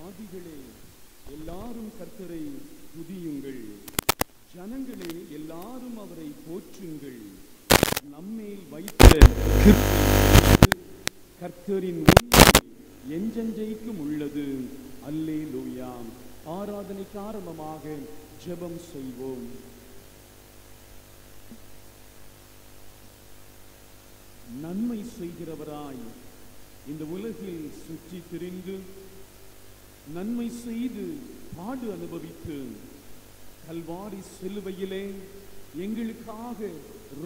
ஜாதிகளே எல்லாரும் கர்த்தரை துதியுங்கள், ஜனங்களே எல்லாரும் அவரை போற்றுங்கள். நம்மேல் வைத்த கர்த்தரின் உண்மை என்றென்றைக்கும் உள்ளது. அல்லேலூயா. ஆராதனைக்கு ஆரம்பமாக ஜெபம் செய்வோம். நன்மை செய்கிறவராய் இந்த உலகில் சுற்றி திரிந்து நன்மை செய்து பாடு அனுபவித்து கல்வாரி சிலுவையிலே எங்களுக்காக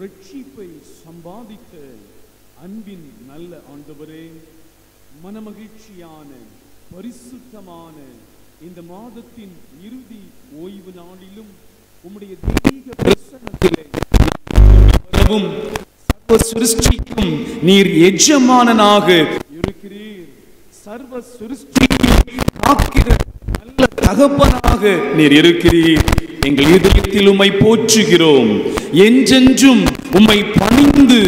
ரட்சிப்பை சம்பாதித்த அன்பின் நல்ல ஆண்டவரே, மனமகிழ்ச்சியான பரிசுத்தமான இந்த மாதத்தின் இறுதி ஓய்வு நாளிலும் உம்முடைய தெய்வீக பிரசன்னத்திலே சர்வ சிருஷ்டிக்கும் நீர் எஜமானனாக இருக்கிறீர். சர்வ சிருஷ்டிக்கும் காக்கிற நல்ல தகப்பனாக நீர் இருக்கிறீர். எங்கள் இதயத்தில் உம்மை போற்றுகிறோம், என்றென்றும் உம்மை பணிந்து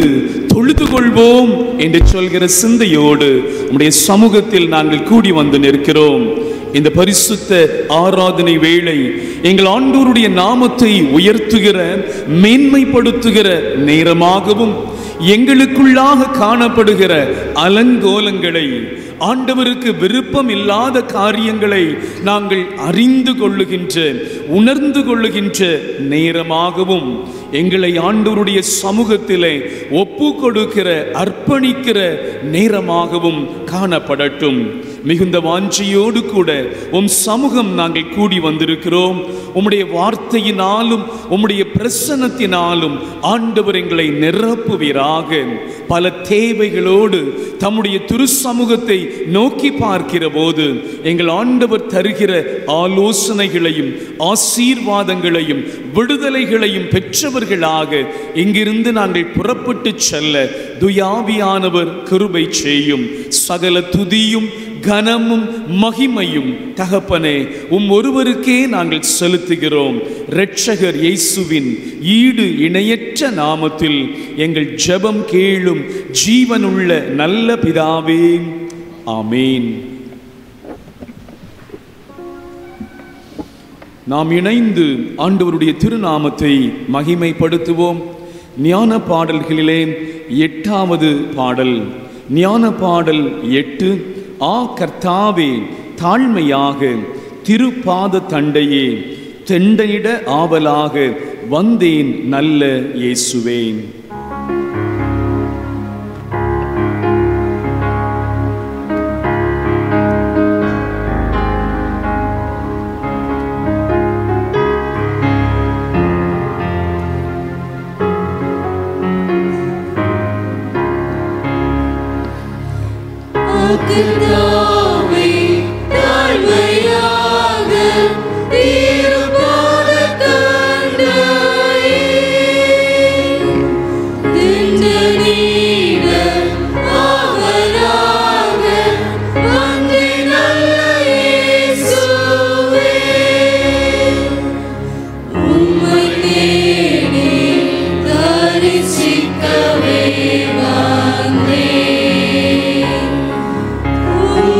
தொழுது கொள்வோம் என்று சொல்கிற சிந்தையோடு உம்முடைய சமூகத்தில் நாங்கள் கூடி வந்து நிற்கிறோம். இந்த பரிசுத்த ஆராதனை வேளை எங்கள் ஆண்டவருடைய நாமத்தை உயர்த்துகிற மேன்மைப்படுத்துகிற நேரமாகவும் எங்களுக்குள்ளாக காணப்படுகிற அலங்கோலங்களை, ஆண்டவருக்கு விருப்பம் இல்லாத காரியங்களை நாங்கள் அறிந்து கொள்ளுகின்ற உணர்ந்து கொள்ளுகின்ற நேரமாகவும் எங்களை ஆண்டவருடைய சமூகத்திலே ஒப்பு கொடுக்கிற அர்ப்பணிக்கிற நேரமாகவும் காணப்படட்டும். மிகுந்த வாஞ்சையோடு கூட உம் சமூகம் நாங்கள் கூடி வந்திருக்கிறோம். உம்முடைய வார்த்தையினாலும் உம்முடைய பிரசன்னத்தினாலும் ஆண்டவர் எங்களை நிரப்புவீராக. பல தேவைகளோடு தம்முடைய திருச்சமூகத்தை நோக்கி பார்க்கிற போது எங்கள் ஆண்டவர் தருகிற ஆலோசனைகளையும் ஆசீர்வாதங்களையும் விடுதலைகளையும் பெற்றவர்களாக இங்கிருந்து நாங்கள் புறப்பட்டு செல்ல துயாவியானவர் கிருபை செய்யும். சகல துதியும் கனமும் மகிமையும் தகப்பனே ஒருவருக்கே நாங்கள் செலுத்துகிறோம். இரட்சகர் இயேசுவின் ஈடு இணையற்ற நாமத்தில் எங்கள் ஜெபம் கேளும் ஜீவனுள்ள நல்ல பிதாவே, ஆமேன். நாம் இணைந்து ஆண்டவருடைய திருநாமத்தை மகிமைப்படுத்துவோம். ஞான பாடல்களிலே 8வது பாடல், ஞான பாடல் 8. ஆ கர்த்தாவே, தாழ்மையாக திருப்பாத தண்டையே தெண்டையிட ஆவலாக வந்தேன் நல்ல இயேசுவே. Oh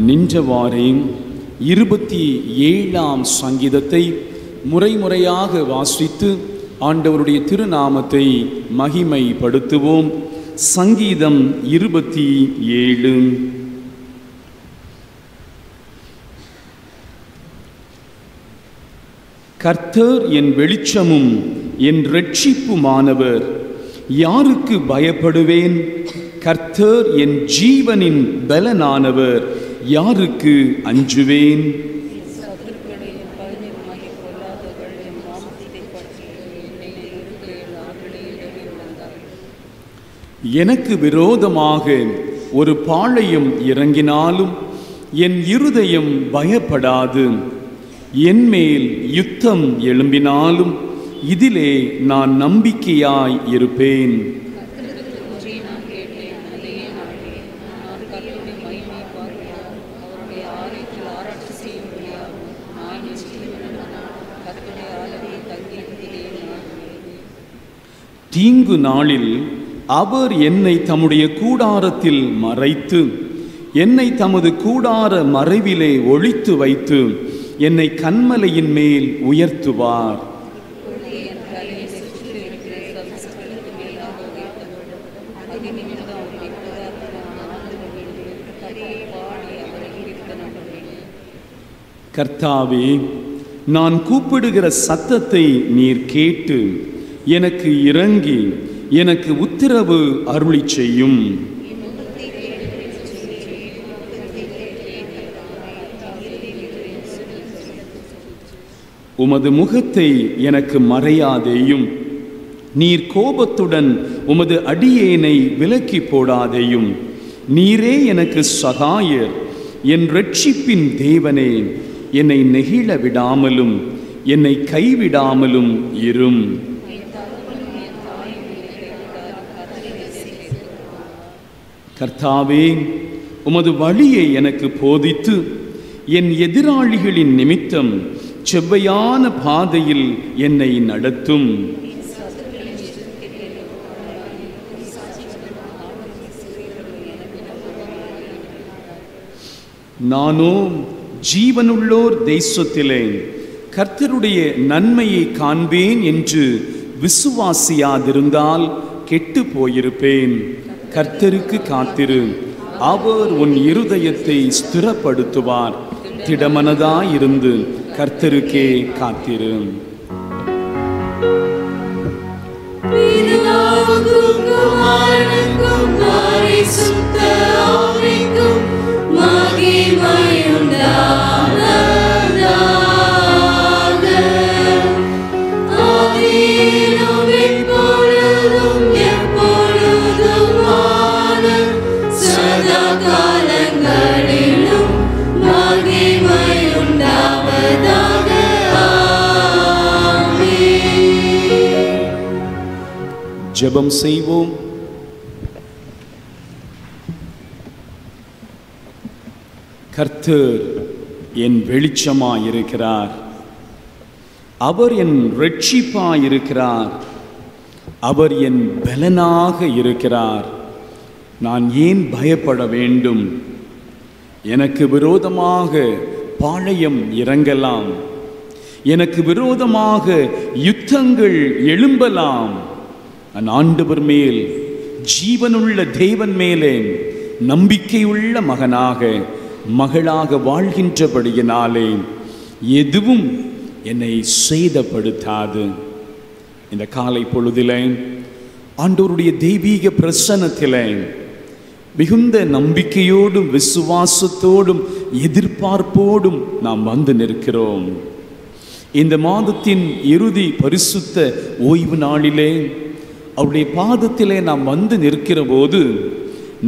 நின்றவாறே 27ஆம் சங்கீதத்தை முறைமுறையாக வாசித்து ஆண்டவருடைய திருநாமத்தை மகிமைப்படுத்துவோம். சங்கீதம் 27. கர்த்தர் என் வெளிச்சமும் என் இரட்சிப்புமானவர், யாருக்கு பயப்படுவேன்? கர்த்தர் என் ஜீவனின் பலனானவர், யாருக்கு அஞ்சுவேன்? எனக்கு விரோதமாக ஒரு பாளையம் இறங்கினாலும் என் இருதயம் பயப்படாது. என்மேல் யுத்தம் எழும்பினாலும் இதிலே நான் நம்பிக்கையாய் இருப்பேன். தீங்கு நாளில் அவர் என்னை தம்முடைய கூடாரத்தில் மறைத்து, என்னை தமது கூடார மறைவிலே ஒளித்து வைத்து, என்னை கன்மலையின் மேல் உயர்த்துவார். கர்த்தாவே, நான் கூப்பிடுகிற சத்தத்தை நீர் கேட்டு எனக்கு இறங்கி எனக்கு உத்தரவு அருளி செய்யும். உமது முகத்தை எனக்கு மறையாதேயும், நீர் கோபத்துடன் உமது அடியேனை விலக்கி போடாதேயும். நீரே எனக்கு சகாயர், என் இரட்சிப்பின் தேவனே, என்னை நெகிழ விடாமலும் என்னை கைவிடாமலும் இரும். கர்த்தாவே, உமது வழியை எனக்கு போதித்து என் எதிராளிகளின் நிமித்தம் செவ்வையான பாதையில் என்னை நடத்தும். நானோ ஜீவனுள்ளோர் தேசத்திலே கர்த்தருடைய நன்மையை காண்பேன் என்று விசுவாசியாதிருந்தால் கெட்டு போயிருப்பேன். கர்த்தருக்கு காத்திரு, அவர் உன் இருதயத்தை ஸ்திரப்படுத்துவார். திடமனதாயிருந்து கர்த்தருக்கே காத்திரு. ஜெபம் செய்வோம். கர்த்தர் என் வெளிச்சமாயிருக்கிறார், அவர் என் இரட்சிப்பாயிருக்கிறார், அவர் என் பலனாக இருக்கிறார். நான் ஏன் பயப்பட வேண்டும்? எனக்கு விரோதமாக பாளையம் இறங்கலாம், எனக்கு விரோதமாக யுத்தங்கள் எழும்பலாம். நான் ஆண்டவர் மேல், ஜீவனுள்ள தேவன் மேலே நம்பிக்கையுள்ள மகனாக மகளாக வாழ்கின்றபடியினாலே எதுவும் என்னை சேதப்படுத்தாது. இந்த காலை பொழுதிலே ஆண்டவருடைய தெய்வீக பிரசன்னத்திலே மிகுந்த நம்பிக்கையோடும் விசுவாசத்தோடும் எதிர்பார்ப்போடும் நாம் வந்து நிற்கிறோம். இந்த மாதத்தின் இறுதி பரிசுத்த ஓய்வு நாளிலே அவருடைய பாதத்திலே நாம் வந்து நிற்கிற போது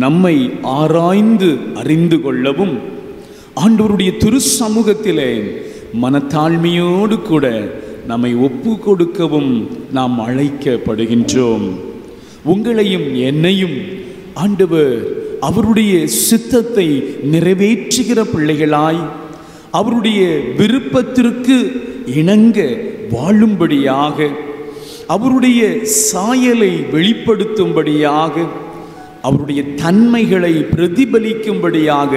நம்மை ஆராய்ந்து அறிந்து கொள்ளவும், ஆண்டவருடைய திரு சமூகத்திலே மனத்தாழ்மையோடு கூட நம்மை ஒப்பு கொடுக்கவும் நாம் அழைக்கப்படுகின்றோம். உங்களையும் என்னையும் ஆண்டவர் அவருடைய சித்தத்தை நிறைவேற்றுகிற பிள்ளைகளாய், அவருடைய விருப்பத்திற்கு இணங்க வாழும்படியாக, அவருடைய சாயலை வெளிப்படுத்தும்படியாக, அவருடைய தன்மைகளை பிரதிபலிக்கும்படியாக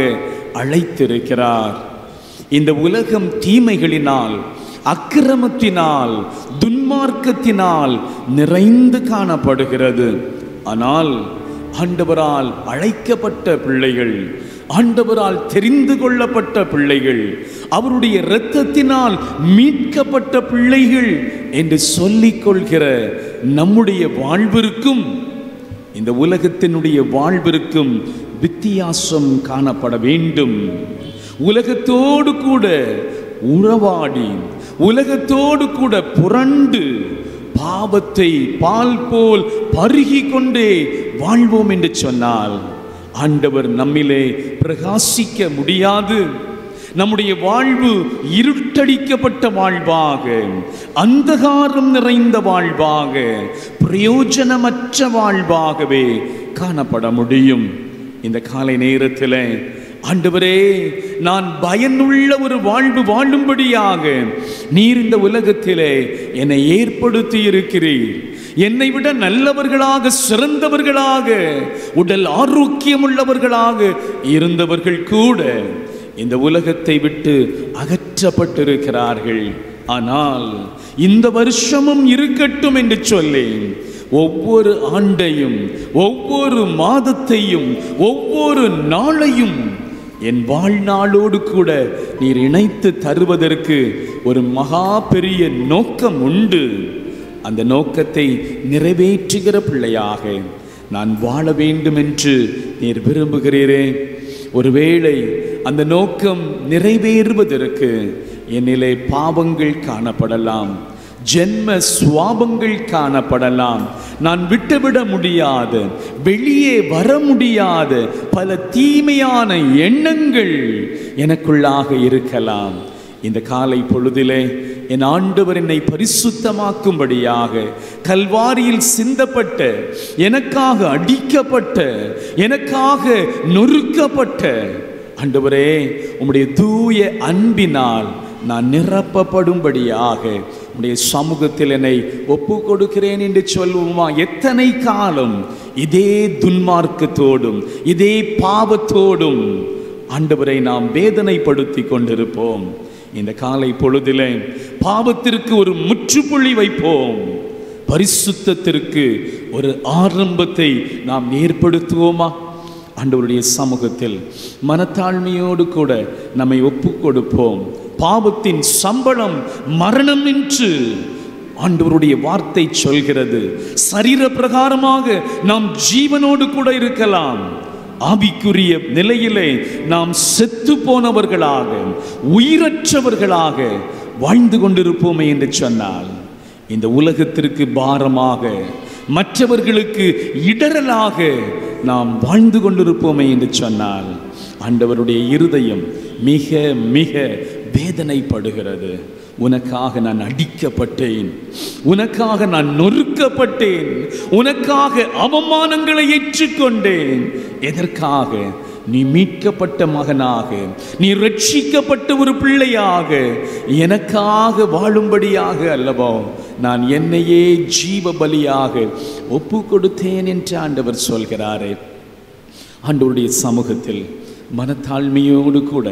அழைத்திருக்கிறார். இந்த உலகம் தீமைகளினால், அக்கிரமத்தினால், துன்மார்க்கத்தினால் நிறைந்து காணப்படுகிறது. ஆனால் ஆண்டவரால் அழைக்கப்பட்ட பிள்ளைகள், ஆண்டவரால் தெரிந்து கொள்ளப்பட்ட பிள்ளைகள், அவருடைய இரத்தத்தினால் மீட்கப்பட்ட பிள்ளைகள் என்று சொல்லிக் கொள்கிற நம்முடைய வாழ்விற்கும் இந்த உலகத்தினுடைய வாழ்விற்கும் வித்தியாசம் காணப்பட வேண்டும். உலகத்தோடு கூட உறவாடி, உலகத்தோடு கூட புரண்டு, பாவத்தை பால் போல் பருகி கொண்டே வாழ்வோம் என்று சொன்னால் ஆண்டவர் நம்மிலே பிரகாசிக்க முடியாது. நம்முடைய வாழ்வு இருட்டடிக்கப்பட்ட வாழ்வாக, அந்தகாரம் நிறைந்த வாழ்வாக, பிரயோஜனமற்ற வாழ்வாகவே காணப்பட முடியும். இந்த காலை நேரத்தில் ஆண்டவரே, நான் பயனுள்ள ஒரு வாழ்வு வாழும்படியாக நீர் இந்த உலகத்திலே என்னை ஏற்படுத்தி இருக்கிறீர். என்னை விட நல்லவர்களாக, சிறந்தவர்களாக, உடல் ஆரோக்கியமுள்ளவர்களாக இருந்தவர்கள் கூட இந்த உலகத்தை விட்டு அகற்றப்பட்டிருக்கிறார்கள். ஆனால் இந்த வருஷமும் இருக்கட்டும் என்று சொல்லி ஒவ்வொரு ஆண்டையும், ஒவ்வொரு மாதத்தையும், ஒவ்வொரு நாளையும் என் வாழ்நாளோடு கூட நீர் இணைத்து தருவதற்கு ஒரு மகா பெரிய நோக்கம் உண்டு. அந்த நோக்கத்தை நிறைவேற்றுகிற பிள்ளையாக நான் வாழ வேண்டும் என்று நீர் விரும்புகிறீரே. ஒருவேளை அந்த நோக்கம் நிறைவேறுவதற்கு என்னிலே பாவங்கள் காணப்படலாம், ஜென்ம சுவாபங்கள் காணப்படலாம், நான் விட்டுவிட முடியாத, வெளியே வர முடியாத பல தீமையான எண்ணங்கள் எனக்குள்ளாக இருக்கலாம். இந்த காலை பொழுதிலே என் ஆண்டவர் என்னை பரிசுத்தமாக்கும்படியாக கல்வாரியில் சிந்தப்பட்ட, எனக்காக அடிக்கப்பட்ட, எனக்காக நொறுக்கப்பட்ட ஆண்டவரே, உம்முடைய தூய அன்பினால் நான் நிரப்பப்படும்படியாக உம்முடைய சமூகத்தில் என்னை ஒப்பு கொடுக்கிறேன் என்று சொல்லுவோமா? எத்தனை காலம் இதே துன்மார்க்கத்தோடும் இதே பாவத்தோடும் ஆண்டவரை நாம் வேதனைப்படுத்தி கொண்டிருப்போம்? இந்த காலை பொழுதிலே பாவத்திற்கு ஒரு முற்றுப்புள்ளி வைப்போம், பரிசுத்தத்திற்கு ஒரு ஆரம்பத்தை நாம் ஏற்படுத்துவோமா? ஆண்டவருடைய சமூகத்தில் மனத்தாழ்மையோடு கூட நம்மை ஒப்பு கொடுப்போம். பாவத்தின் சம்பளம் மரணம் என்று ஆண்டவருடைய வார்த்தை சொல்கிறது. சரீர பிரகாரமாக நாம் ஜீவனோடு கூட இருக்கலாம், ஆவிக்குரிய நிலையிலே நாம் செத்து போனவர்களாக, உயிரற்றவர்களாக வாழ்ந்து கொண்டிருப்போமே என்று சொன்னால், இந்த உலகத்திற்கு பாரமாக, மற்றவர்களுக்கு இடரலாக நாம் வாழ்ந்து கொண்டிருப்போமே என்று சொன்னால் ஆண்டவருடைய இருதயம் மிக மிக வேதனைப்படுகிறது. உனக்காக நான் அடிக்கப்பட்டேன், உனக்காக நான் நொறுக்கப்பட்டேன், உனக்காக அவமானங்களை ஏற்றுக்கொண்டேன். எதற்காக? நீ மீட்கப்பட்ட மகனாக, நீ ரட்சிக்கப்பட்ட ஒரு பிள்ளையாக, எனக்காக வாழும்படியாக அல்லவோ நான் என்னையே ஜீவ பலியாக ஒப்பு கொடுத்தேன் என்று ஆண்டவர் சொல்கிறாரே. ஆண்டவருடைய சமூகத்தில் மனத்தாழ்மையோடு கூட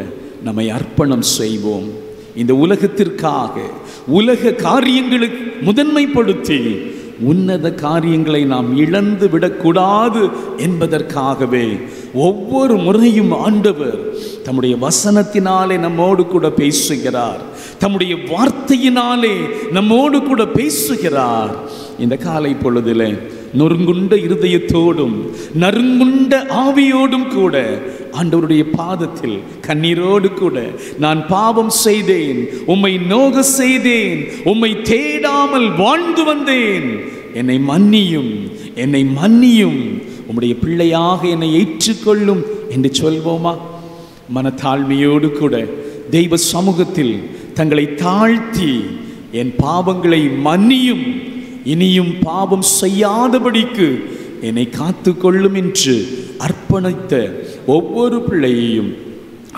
நம்மை அர்ப்பணம் செய்வோம். இந்த உலகத்திற்காக, உலக காரியங்களுக்கு முதன்மைப்படுத்தி உன்னத காரியங்களை நாம் இழந்து விடக்கூடாது என்பதற்காகவே ஒவ்வொரு முறையும் ஆண்டவர் தம்முடைய வசனத்தினாலே நம்மோடு கூட பேசுகிறார், தம்முடைய வார்த்தையினாலே நம்மோடு கூட பேசுகிறார். இந்த காலை பொழுதிலே நொறுங்குண்ட இருதயத்தோடும் நறுங்குண்ட ஆவியோடும் கூட ஆண்டவருடைய பாதத்தில் கண்ணீரோடு கூட, நான் பாவம் செய்தேன், உம்மை நோக செய்தேன், உம்மை தேடாமல் வாழ்ந்து வந்தேன், என்னை மன்னியும், என்னை மன்னியும், உம்முடைய பிள்ளையாக என்னை ஏற்றுக்கொள்ளும் என்று சொல்வோமா? மனத்தாழ்மையோடு கூட தெய்வ சமூகத்தில் தங்களை தாழ்த்தி, என் பாவங்களை மன்னியும், இனியும் பாவம் செய்யாதபடிக்கு என்னை காத்து கொள்ளும் என்று அர்ப்பணித்த ஒவ்வொரு பிள்ளையையும்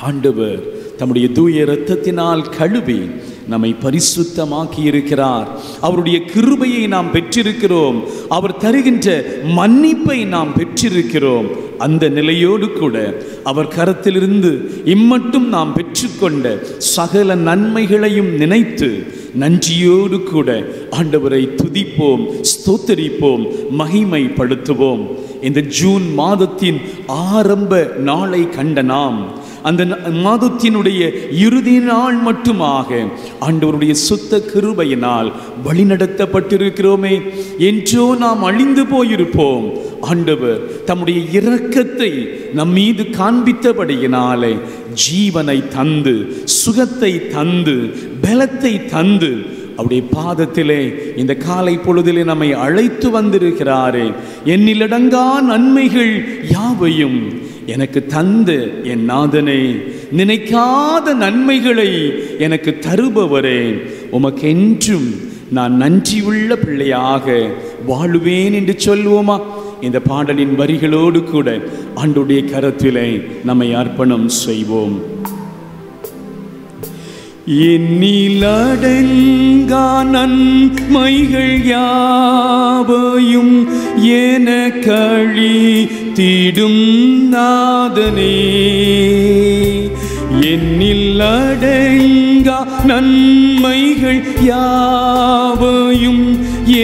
ஆண்டவர் தம்முடைய தூய இரத்தத்தினால் கழுவி நம்மை பரிசுத்தமாக்கி இருக்கிறார். அவருடைய கிருபையை நாம் பெற்றிருக்கிறோம். அவர் தருகின்ற மன்னிப்பை நாம் பெற்றிருக்கிறோம். அந்த நிலையோடு கூட அவர் கரத்திலிருந்து இம்மட்டும் நாம் பெற்றுக்கொண்ட சகல நன்மைகளையும் நினைத்து நன்றியோடு கூட ஆண்டவரை துதிப்போம், ஸ்தோத்தரிப்போம், மகிமைப்படுத்துவோம். இந்த ஜூன் மாதத்தின் ஆரம்ப நாளை கண்ட நாம் அந்த மாதத்தினுடைய இறுதி நாள் மட்டுமாக ஆண்டவருடைய சுத்த கிருபையினால் வழிநடத்தப்பட்டிருக்கிறோமே. என்றோ நாம் அழிந்து போயிருப்போம். ஆண்டவர் தம்முடைய இரக்கத்தை நம் மீது காண்பித்தபடியினாலே ஜீவனை தந்து, சுகத்தை தந்து, பலத்தை தந்து அவருடைய பாதத்திலே இந்த காலை பொழுதிலே நம்மை அழைத்து வந்திருக்கிறாரே. என்னிலடங்கா நன்மைகள் யாவையும் எனக்கு தந்த என் நாதனே, நினைக்காத நன்மைகளை எனக்கு தருபவரே, உமக்கென்றும் நான் நன்றியுள்ள பிள்ளையாக வாழுவேன் என்று சொல்வோமா? இந்த பாடலின் வரிகளோடு கூட ஆண்டவருடைய கரத்திலே நம்மை அர்ப்பணம் செய்வோம். எண்ணிலடங்கா நன்மைகள் யாவையும் எனக்களித்திடும் நாதனே, எண்ணிலடங்கா நன்மைகள் யாவையும்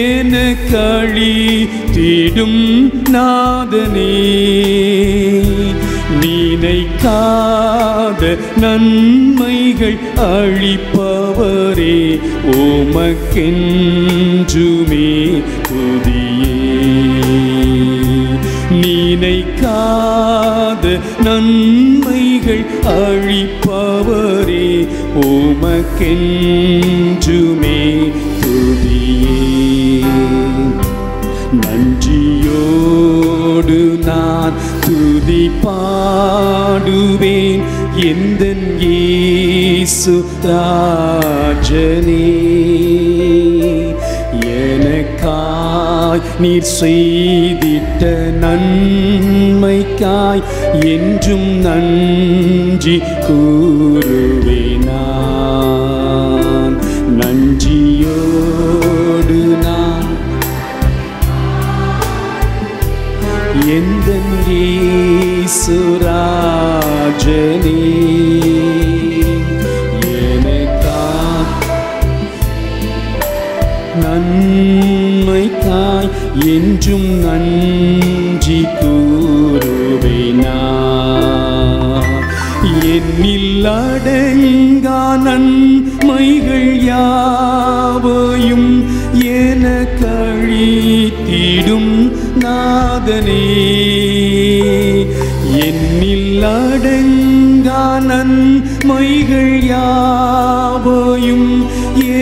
எனக்களித்திடும் நாதனே, நினைக்காத நன்மைகள் அளிப்பவரே, உமக்கென்றுமே துதியே. நினைக்காத நன்மைகள் அளிப்பவரே, உமக்கென்றுமே துதியே. நன்றியோடு நான் துதி பாடுவேன் எந்தன் இயேசு ராஜனே. எனக்காய் நீர் செய்திட்ட நன்மைக்காய் என்றும் நன்றி கூறுவேன் நான். நன்றியோடு நான் எந்தன் இயேசு ராஜனே, எனக்காய் நன்மைக்காய் என்றும் நன்றி கூறுவேன். என்னில் அடங்கா நன்மைகள் யாவையும் எனக்களித்திடும் நாதனே, என்னில் அடங்கா நன்மைகள் யாவையும்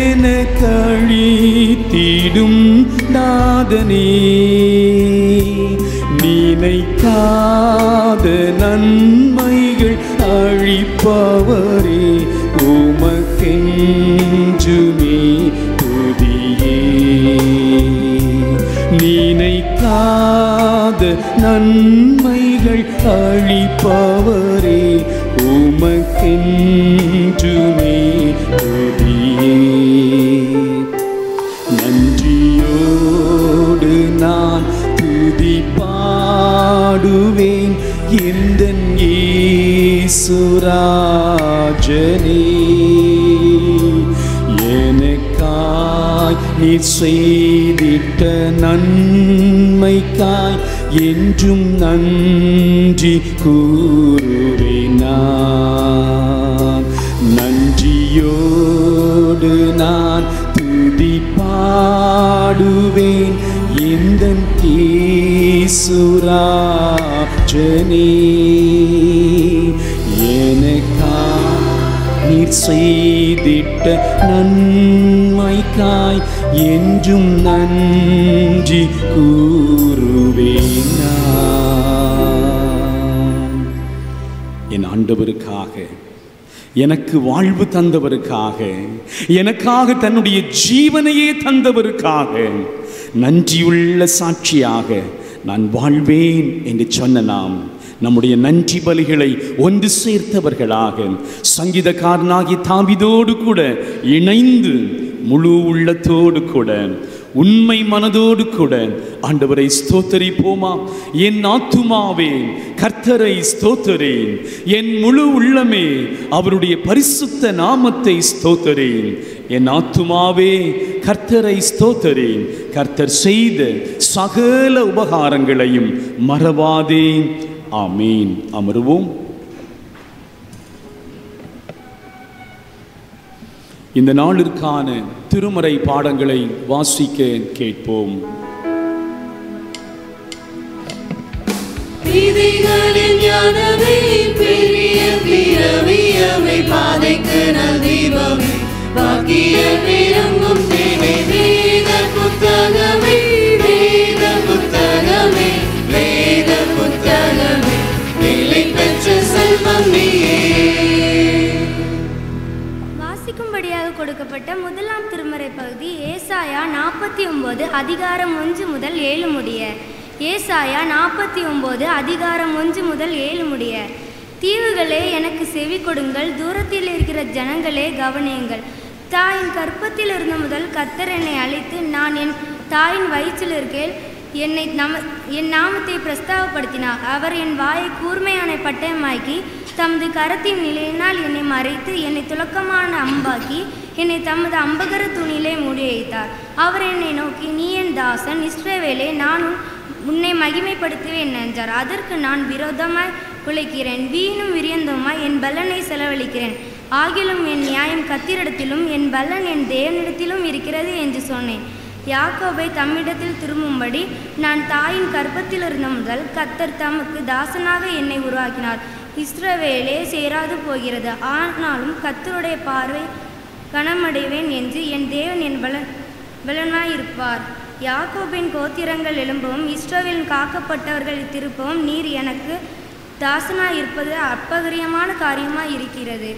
எனக்களித்திடும் நாதனே, நினைக்காத நன்மைகள் அளிப்பவரே, உமக்கென்றுமே துதியே. நினைக்காத நன்மைகள் அளிப்பவரே, உமக்கென்றுமே துதியே. நன்றியோடு நான் துதி பாடுவேன் எந்தன் இயேசு ராஜனே. எனக்காய் நீர் செய்திட்ட நன்மைக்காய் என்றும் நன்றி கூறுவேன் நான். நன்றியோடு நான் துதி பாடுவேன் எந்தன் இயேசு ராஜனே. எனக்காய் நீர் செய்திட்ட நன்மைக்காய் என்றும் நன்றி கூறுவேன் நான். என் ஆண்டவருக்காக, எனக்கு வாழ்வு தந்தவருக்காக, எனக்காக தன்னுடைய ஜீவனையே தந்தவருக்காக நன்றியுள்ள சாட்சியாக நான் வாழ்வேன் என்று சொன்ன நாம் நம்முடைய நன்றி பலிகளை ஒன்று சேர்த்தவர்களாக சங்கீதக்காரனாகிய தாவீதோடு கூட இணைந்து முழு உள்ளத்தோடு கூட உண்மை மனதோடு கூட ஆண்டவரை ஸ்தோத்தரிப்போமா. என் ஆத்துமாவே கர்த்தரை ஸ்தோத்தரே, என் முழு உள்ளமே அவருடைய பரிசுத்த நாமத்தை ஸ்தோத்தரே. என் ஆத்துமாவே கர்த்தரை ஸ்தோத்தரே, கர்த்தர் செய்த சகல உபகாரங்களையும் மறவாதே. ஆமீன். அமருவோம். இந்த நாளிற்கான திருமறை பாடங்களை வாசிக்க கேட்போம். கொடுக்கப்பட்ட முதலாம் திருமறை பகுதி ஏசாயா 49 அதிகாரம் 1 முதல் 7 முடிய. ஏசாயா 49 அதிகாரம் 1 முதல் 7 முடிய. தீவுகளே எனக்கு செவி கொடுங்கள், தூரத்தில் இருக்கிற ஜனங்களே கவனியுங்கள். தாயின் கற்பத்தில் இருந்த முதல் கர்த்தர் என்னை அழைத்து நான் என் தாயின் வயிற்றில் இருக்கையில் என் நாமத்தை பிரஸ்தாவப்படுத்தினார். அவர் என் வாயை கூர்மையான பட்டயமாக்கி தமது கரத்தின் நிலையினால் என்னை மறைத்து என்னை துலக்கமான அம்பாக்கி என்னை தமது அம்பகர துணியிலே மூடி வைத்தார். அவர் என்னை நோக்கி, நீ என் தாசன் இஸ்ரவேலே, நான் உன்னை மகிமைப்படுத்துவேன் என்றார். அதற்கு நான் விரோதமாய் உழைக்கிறேன், வீணும் விரியந்தமாய் என் பலனை செலவழிக்கிறேன். ஆகிலும் என் நியாயம் கர்த்தரிடத்திலும் என் பலன் என் தேவனிடத்திலும் இருக்கிறது என்று சொன்னேன். யாக்கோபை தம்மிடத்தில் திரும்பும்படி நான் தாயின் கர்ப்பத்தில் இருந்த முதல் கர்த்தர் தமக்கு தாசனாக என்னை உருவாக்கினார். இஸ்ரவேலே சேராது போகிறது, ஆனாலும் கர்த்தருடைய பார்வை கனமடைவேன் என்று என் தேவன் என் பலனாயிருப்பார். யாக்கோபின் கோத்திரங்கள் எழும்பவும் இஸ்ரவேலின் காக்கப்பட்டவர்கள் திருப்பவும் நீர் எனக்கு தாசனாயிருப்பது அற்பகரியமான காரியமாய் இருக்கிறது.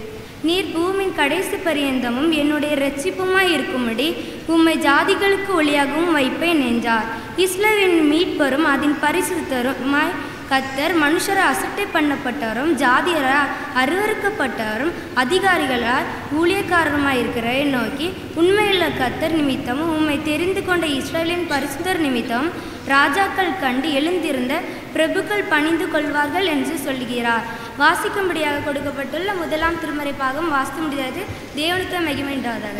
நீர் பூமியின் கடைசி பரியந்தமும் என்னுடைய இரட்சிப்புமாய் இருக்கும்படி உம்மை ஜாதிகளுக்கு ஒளியாகவும் வைப்பேன் என்றார். இஸ்ரவேலின் மீட்பரும் அதன் பரிசுத்தருமாய் கர்த்தர் மனுஷரை அசட்டை பண்ணப்பட்டவரும் ஜாதியரால் அருவருக்கப்பட்டவரும் அதிகாரிகளால் ஊழியக்காரருமாயிருக்கிறவரை நோக்கி, உண்மையுள்ள கர்த்தர் நிமித்தமும் உம்மை தெரிந்து கொண்ட இஸ்ரவேலின் பரிசுத்தர் நிமித்தம் ராஜாக்கள் கண்டு எழுந்திருந்த பிரபுக்கள் பணிந்து கொள்வார்கள் என்று சொல்கிறார். வாசிக்கும்படியாக கொடுக்கப்பட்டுள்ள முதலாம் திருமறை பாகம் வாசிக்க முடியாது. தேவனுக்கு மகிமை உண்டாவதாக.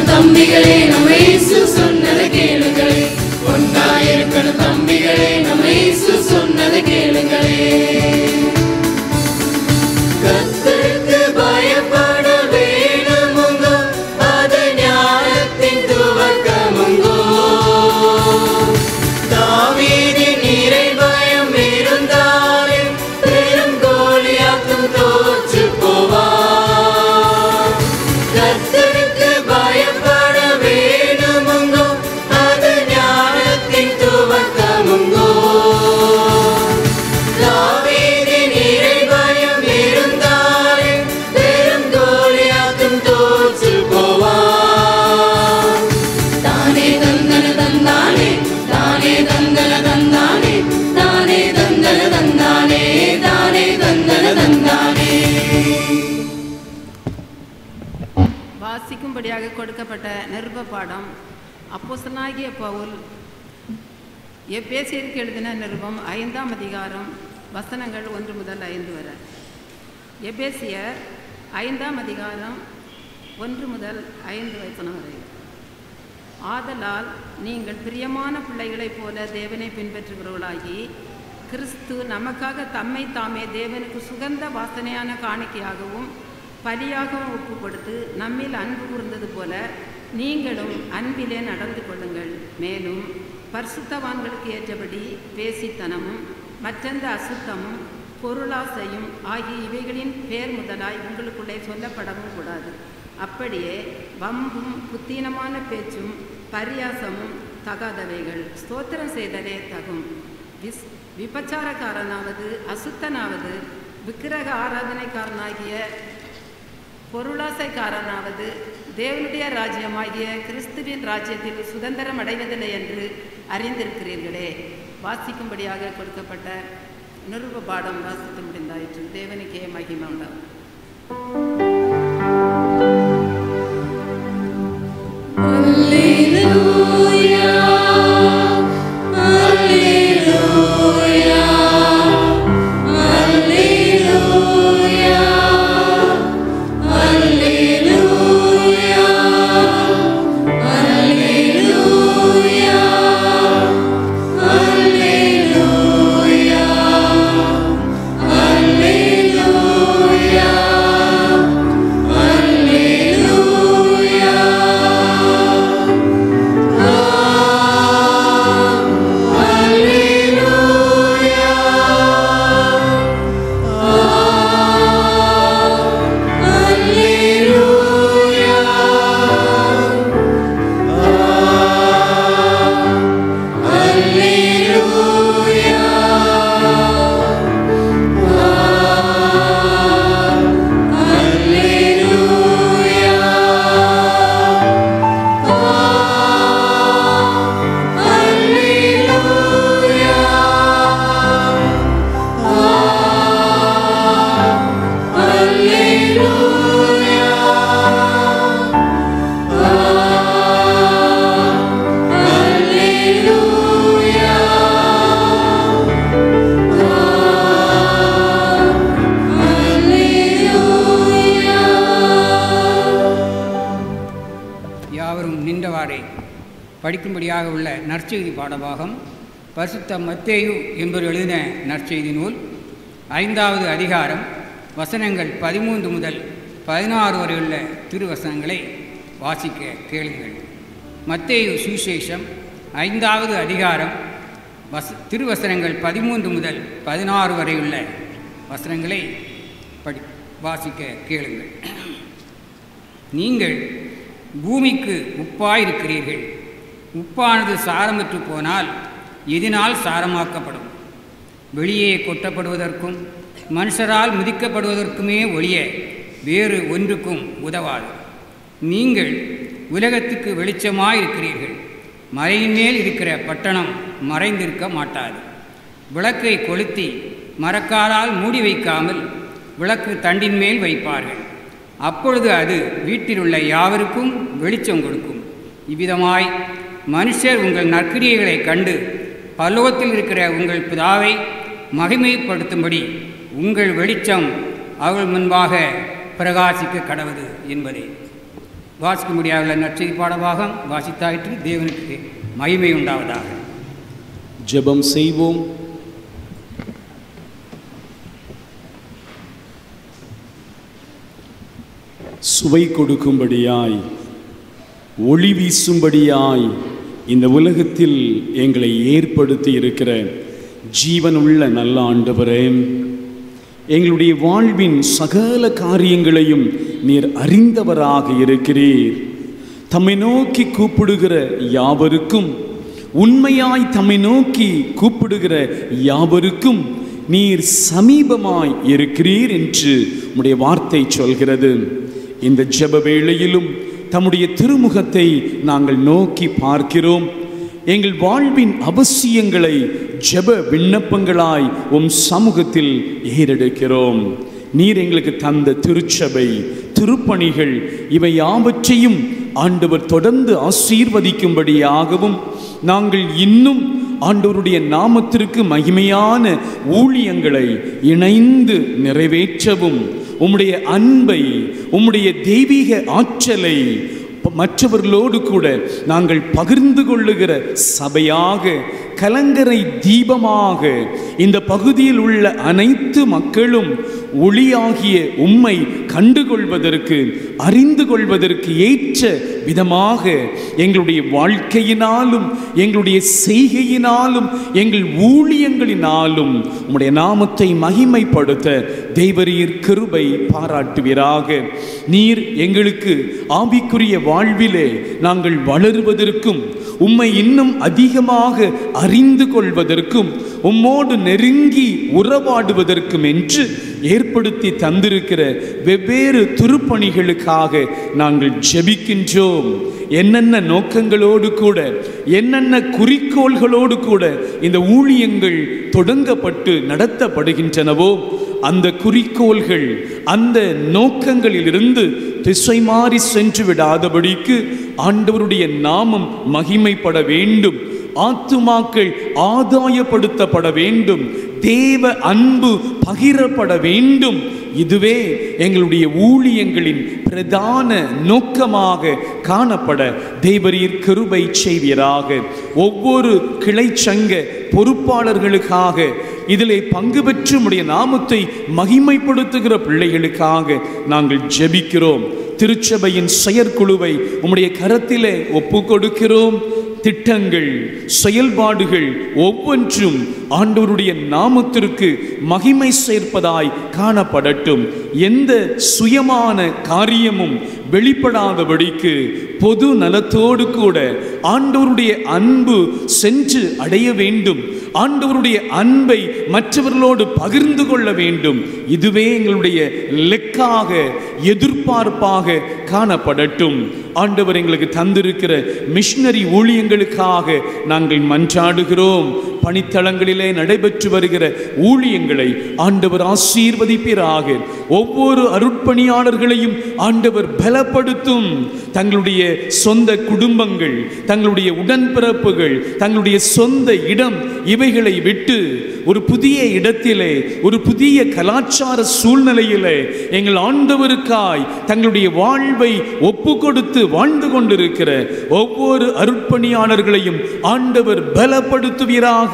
தம்பிகளே, நம்ம இயேசு சொன்னதை கேளுங்களே. ஒன்னாயிருக்கணும் தம்பிகளே, நம்ம இயேசு சொன்னதை கேளுங்களே. கர்த்தருக்கு பயப்பட வேணுமுங்கோ, அது ஞானத்தின் துவக்கமுங்கோ. தாவீதின் இறை பயம் இருந்தாலே பெரும் கோலியாத்தும் தோற்று போவார். கர்த்தருக்கு பயப்பட வேணுமுங்கோ, அது ஞானத்தின் துவக்கமுங்கோ. தாவீதின் இறை பயம் இருந்தாலே பெரும் கோலியாத்தும் தோற்று போவார். தானே தந்தன தந்தானே, தானே தந்தன தந்தானே, தானே தந்தன தந்தானே, தானே தந்தன தந்தானே. வாசிக்கும்படியாக கொடுக்கப்பட்ட நிருப பாடம் அப்போஸ்தலனாகிய பவுல் எபேசியருக்கு எழுதின நிருபம் 5ஆம் அதிகாரம் வசனங்கள் 1 முதல் 5 வரை. எபேசியர் 5ஆம் அதிகாரம் 1 முதல் 5 வசனம் வரை. ஆதலால் நீங்கள் பிரியமான பிள்ளைகளைப் போல தேவனை பின்பற்றுகிறவர்களாகி, கிறிஸ்து நமக்காக தம்மை தாமே தேவனுக்கு சுகந்த வாசனையான காணிக்கையாகவும் பலியாகவும் ஒப்பு கொடுத்து நம்மில் அன்பு கூர்ந்தது போல நீங்களும் அன்பிலே நடந்து கொள்ளுங்கள். மேலும் பரிசுத்தவான்களுக்கு ஏற்றபடி பேசித்தனமும் மற்றெந்த அசுத்தமும் பொருளாசையும் ஆகிய இவைகளின் பேர் முதலாய் உங்களுக்குள்ளே சொல்லப்படவும் கூடாது. அப்படியே வம்பும் புத்தீனமான பேச்சும் பரியாசமும் தகாதவைகள். ஸ்தோத்திரம் செய்தலே தகும். விபச்சாரக்காரனாவது அசுத்தனாவது விக்கிரக ஆராதனைக்காரனாகிய பொருளாசைக்காரனாவது தேவனுடைய ராஜ்யமாகிய கிறிஸ்துவின் ராஜ்யத்தில் சுதந்திரம் அடைவதில்லை என்று அறிந்திருக்கிறீர்களே. வாசிக்கும்படியாக கொடுக்கப்பட்ட நிருப பாடம் வாசித்து முடிந்தாயிற்று. தேவனுக்கே மகிமை உண்டாகும். படிக்கும்படியாக உள்ள நற்செய்தி பாடபாகம் பரிசுத்த மத்தேயு என்பவர் எழுதின நற்செய்தி நூல் 5வது அதிகாரம் வசனங்கள் 13 முதல் 16 வரை உள்ள திருவசனங்களை வாசிக்க கேளுங்கள். மத்தேயு சுவிசேஷம் 5வது அதிகாரம் திருவசனங்கள் 13 முதல் 16 வரை உள்ள வசனங்களை வாசிக்க கேளுங்கள். நீங்கள் பூமிக்கு உப்பாயிருக்கிறீர்கள். உப்பானது சாரமற்று போனால் எதினால் சாரமாக்கப்படும்? வெளியே கொட்டப்படுவதற்கும் மனுஷரால் மிதிக்கப்படுவதற்குமே ஒழிய வேறு ஒன்றுக்கும் உதவாது. நீங்கள் உலகத்துக்கு வெளிச்சமாயிருக்கிறீர்கள். மலையின் மேல் இருக்கிற பட்டணம் மறைந்திருக்க மாட்டாது. விளக்கை கொளுத்தி மரக்காலால் மூடி வைக்காமல் விளக்கு தண்டின் மேல் வைப்பார்கள். அப்பொழுது அது வீட்டில் உள்ள யாவருக்கும் வெளிச்சம் கொடுக்கும். இவ்விதமாய் மனுஷர் உங்கள் நற்கிரியைகளை கண்டு பரலோகத்தில் இருக்கிற உங்கள் பிதாவை மகிமைப்படுத்தும்படி உங்கள் வெளிச்சம் அவர்கள் முன்பாக பிரகாசிக்க கடவுது என்பதை வாசிக்க முடியாத நற்செய்தி பாடபாகம் வாசித்தாயிற்று. தேவனுக்கு மகிமை உண்டாவதாக. ஜெபம் செய்வோம். சுவை கொடுக்கும்படியாய் ஒளி வீசும்படியாய் இந்த உலகத்தில் எங்களை ஏற்படுத்தி இருக்கிற ஜீவனுள்ள நல்ல ஆண்டவரே, எங்களுடைய வாழ்வின் சகல காரியங்களையும் நீர் அறிந்தவராக இருக்கிறீர். தம்மை நோக்கி கூப்பிடுகிற யாவருக்கும், உண்மையாய் தம்மை நோக்கி கூப்பிடுகிற யாவருக்கும் நீர் சமீபமாய் இருக்கிறீர் என்று உம்முடைய வார்த்தை சொல்கிறது. இந்த ஜெப வேளையிலும் தம்முடைய திருமுகத்தை நாங்கள் நோக்கி பார்க்கிறோம். எங்கள் வாழ்வின் அவசியங்களை ஜெப விண்ணப்பங்களாய் உம் சமூகத்தில் ஏறெடுக்கிறோம். நீர் எங்களுக்கு தந்த திருச்சபை, திருப்பணிகள் இவை யாவற்றையும் ஆண்டவர் தொடர்ந்து ஆசீர்வதிக்கும்படியாகவும், நாங்கள் இன்னும் ஆண்டவருடைய நாமத்திற்கு மகிமையான ஊழியங்களை இணைந்து நிறைவேற்றவும், உம்முடைய அன்பை, உம்முடைய தெய்வீக ஆற்றலை மற்றவர்களோடு கூட நாங்கள் பகிர்ந்து கொள்ளுகிற சபையாக, கலங்கரை தீபமாக இந்த பகுதியில் உள்ள அனைத்து மக்களும் ஒளியாகிய உம்மை கண்டுகொள்வதற்கு, அறிந்து கொள்வதற்கு ஏற்ற விதமாக எங்களுடைய வாழ்க்கையினாலும், எங்களுடைய செய்கையினாலும், எங்கள் ஊழியங்களினாலும் உம்முடைய நாமத்தை மகிமைப்படுத்த தேவரீர் கிருபை பாராட்டுவீராக. நீர் எங்களுக்கு ஆவிக்குரிய வாழ்விலே நாங்கள் வளருவதற்கும், உம்மை இன்னும் அதிகமாக அறிந்து கொள்வதற்கும் உம்மோடு நெருங்கி உறவாடுவதற்கும் என்று ஏற்படுத்தி தந்திருக்கிற வெவ்வேறு திருப்பணிகளுக்காக நாங்கள் ஜெபிக்கின்றோம். என்னென்ன நோக்கங்களோடு கூட, என்னென்ன குறிக்கோள்களோடு கூட இந்த ஊழியங்கள் தொடங்கப்பட்டு நடத்தப்படுகின்றனவோ அந்த குறிக்கோள்கள், அந்த நோக்கங்களிலிருந்து திசை மாறி சென்று விடாதபடிக்கு ஆண்டவருடைய நாமம் மகிமைப்பட வேண்டும், ஆத்துமாக்கள் ஆதாயப்படுத்தப்பட வேண்டும், தேவ அன்பு பகிரப்பட வேண்டும். இதுவே எங்களுடைய ஊழியங்களின் பிரதான நோக்கமாக காணப்பட தேவரீர் கிருபை செய்வீராக. ஒவ்வொரு கிளை சங்க பொறுப்பாளர்களுக்காக, இதிலே பங்கு பெற்று உம்முடைய நாமத்தை மகிமைப்படுத்துகிற பிள்ளைகளுக்காக நாங்கள் ஜெபிக்கிறோம். திருச்சபையின் செயற்குழுவை உம்முடைய கரத்திலே ஒப்பு கொடுக்கிறோம். திட்டங்கள், செயல்பாடுகள் ஒவ்வொன்றும் ஆண்டவருடைய நாமத்திற்கு மகிமை சேர்ப்பதாய் காணப்படட்டும். எந்த சுயமான காரியமும் வெளிப்படாதபடிக்கு பொது நலத்தோடு கூட ஆண்டவருடைய அன்பு சென்று அடைய வேண்டும், ஆண்டவருடைய அன்பை மற்றவர்களோடு பகிர்ந்து கொள்ள வேண்டும். இதுவே எங்களுடைய லெக்காக, எதிர்பார்ப்பாக காணப்படட்டும். ஆண்டவர் எங்களுக்கு தந்திருக்கிற மிஷனரி ஊழியங்களுக்காக நாங்கள் மன்றாடுகிறோம். பணித்தளங்களிலே நடைபெற்று வருகிற ஊழியங்களை ஆண்டவர் ஆசீர்வதிப்பீராக. ஒவ்வொரு அருட்பணியாளர்களையும் ஆண்டவர் பலப்படுத்தும். தங்களுடைய சொந்த குடும்பங்கள், தங்களுடைய உடன்பிறப்புகள், தங்களுடைய சொந்த இடம் இவைகளை விட்டு ஒரு புதிய இடத்திலே, ஒரு புதிய கலாச்சார சூழ்நிலையிலே எங்கள் ஆண்டவருக்காய் தங்களுடைய வாழ்வை ஒப்பு கொடுத்து வாழ்ந்து கொண்டிருக்கிற ஒவ்வொரு அருட்பணியாளர்களையும் ஆண்டவர் பலப்படுத்துவீராக.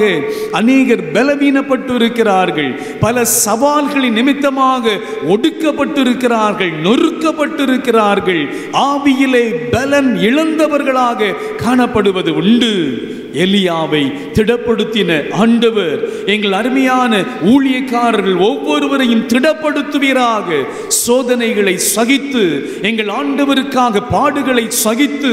அநேகர் பலவீனப்பட்டு இருக்கிறார்கள், பல சவால்களின் நிமித்தமாக ஒடுக்கப்பட்டிருக்கிறார்கள், நொறுக்கப்பட்டிருக்கிறார்கள், ஆவியிலே பலன் இழந்தவர்களாக காணப்படுவது உண்டு. எலியாவை திடப்படுத்தின ஆண்டவர் எங்கள் அருமையான ஊழியக்காரர்கள் ஒவ்வொருவரையும் திடப்படுத்துவீராக. சோதனைகளை சகித்து, எங்கள் ஆண்டவருக்காக பாடுகளை சகித்து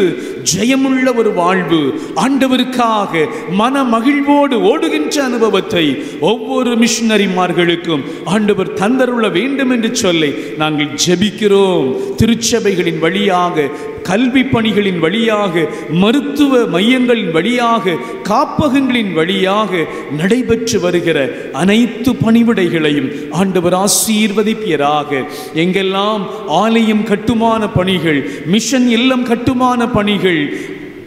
ஜெயமுள்ள ஒரு வாழ்வு, ஆண்டவருக்காக மன மகிழ்வோடு ஓடுகின்ற அனுபவத்தை ஒவ்வொரு மிஷனரிமார்களுக்கும் ஆண்டவர் தந்தருள வேண்டும் என்று சொல்லி நாங்கள் ஜெபிக்கிறோம். திருச்சபைகளின் வழியாக, கல்வி பணிகளின் வழியாக, மருத்துவ மையங்களின் வழியாக, காப்பகங்களின் வழியாக நடைபெற்று வருகிற அனைத்து பணிவிடைகளையும் ஆண்டவர் ஆசீர்வதிப்பீராக. எங்கெல்லாம் ஆலயம் கட்டுமான பணிகள், மிஷன் இல்லம் கட்டுமான பணிகள்,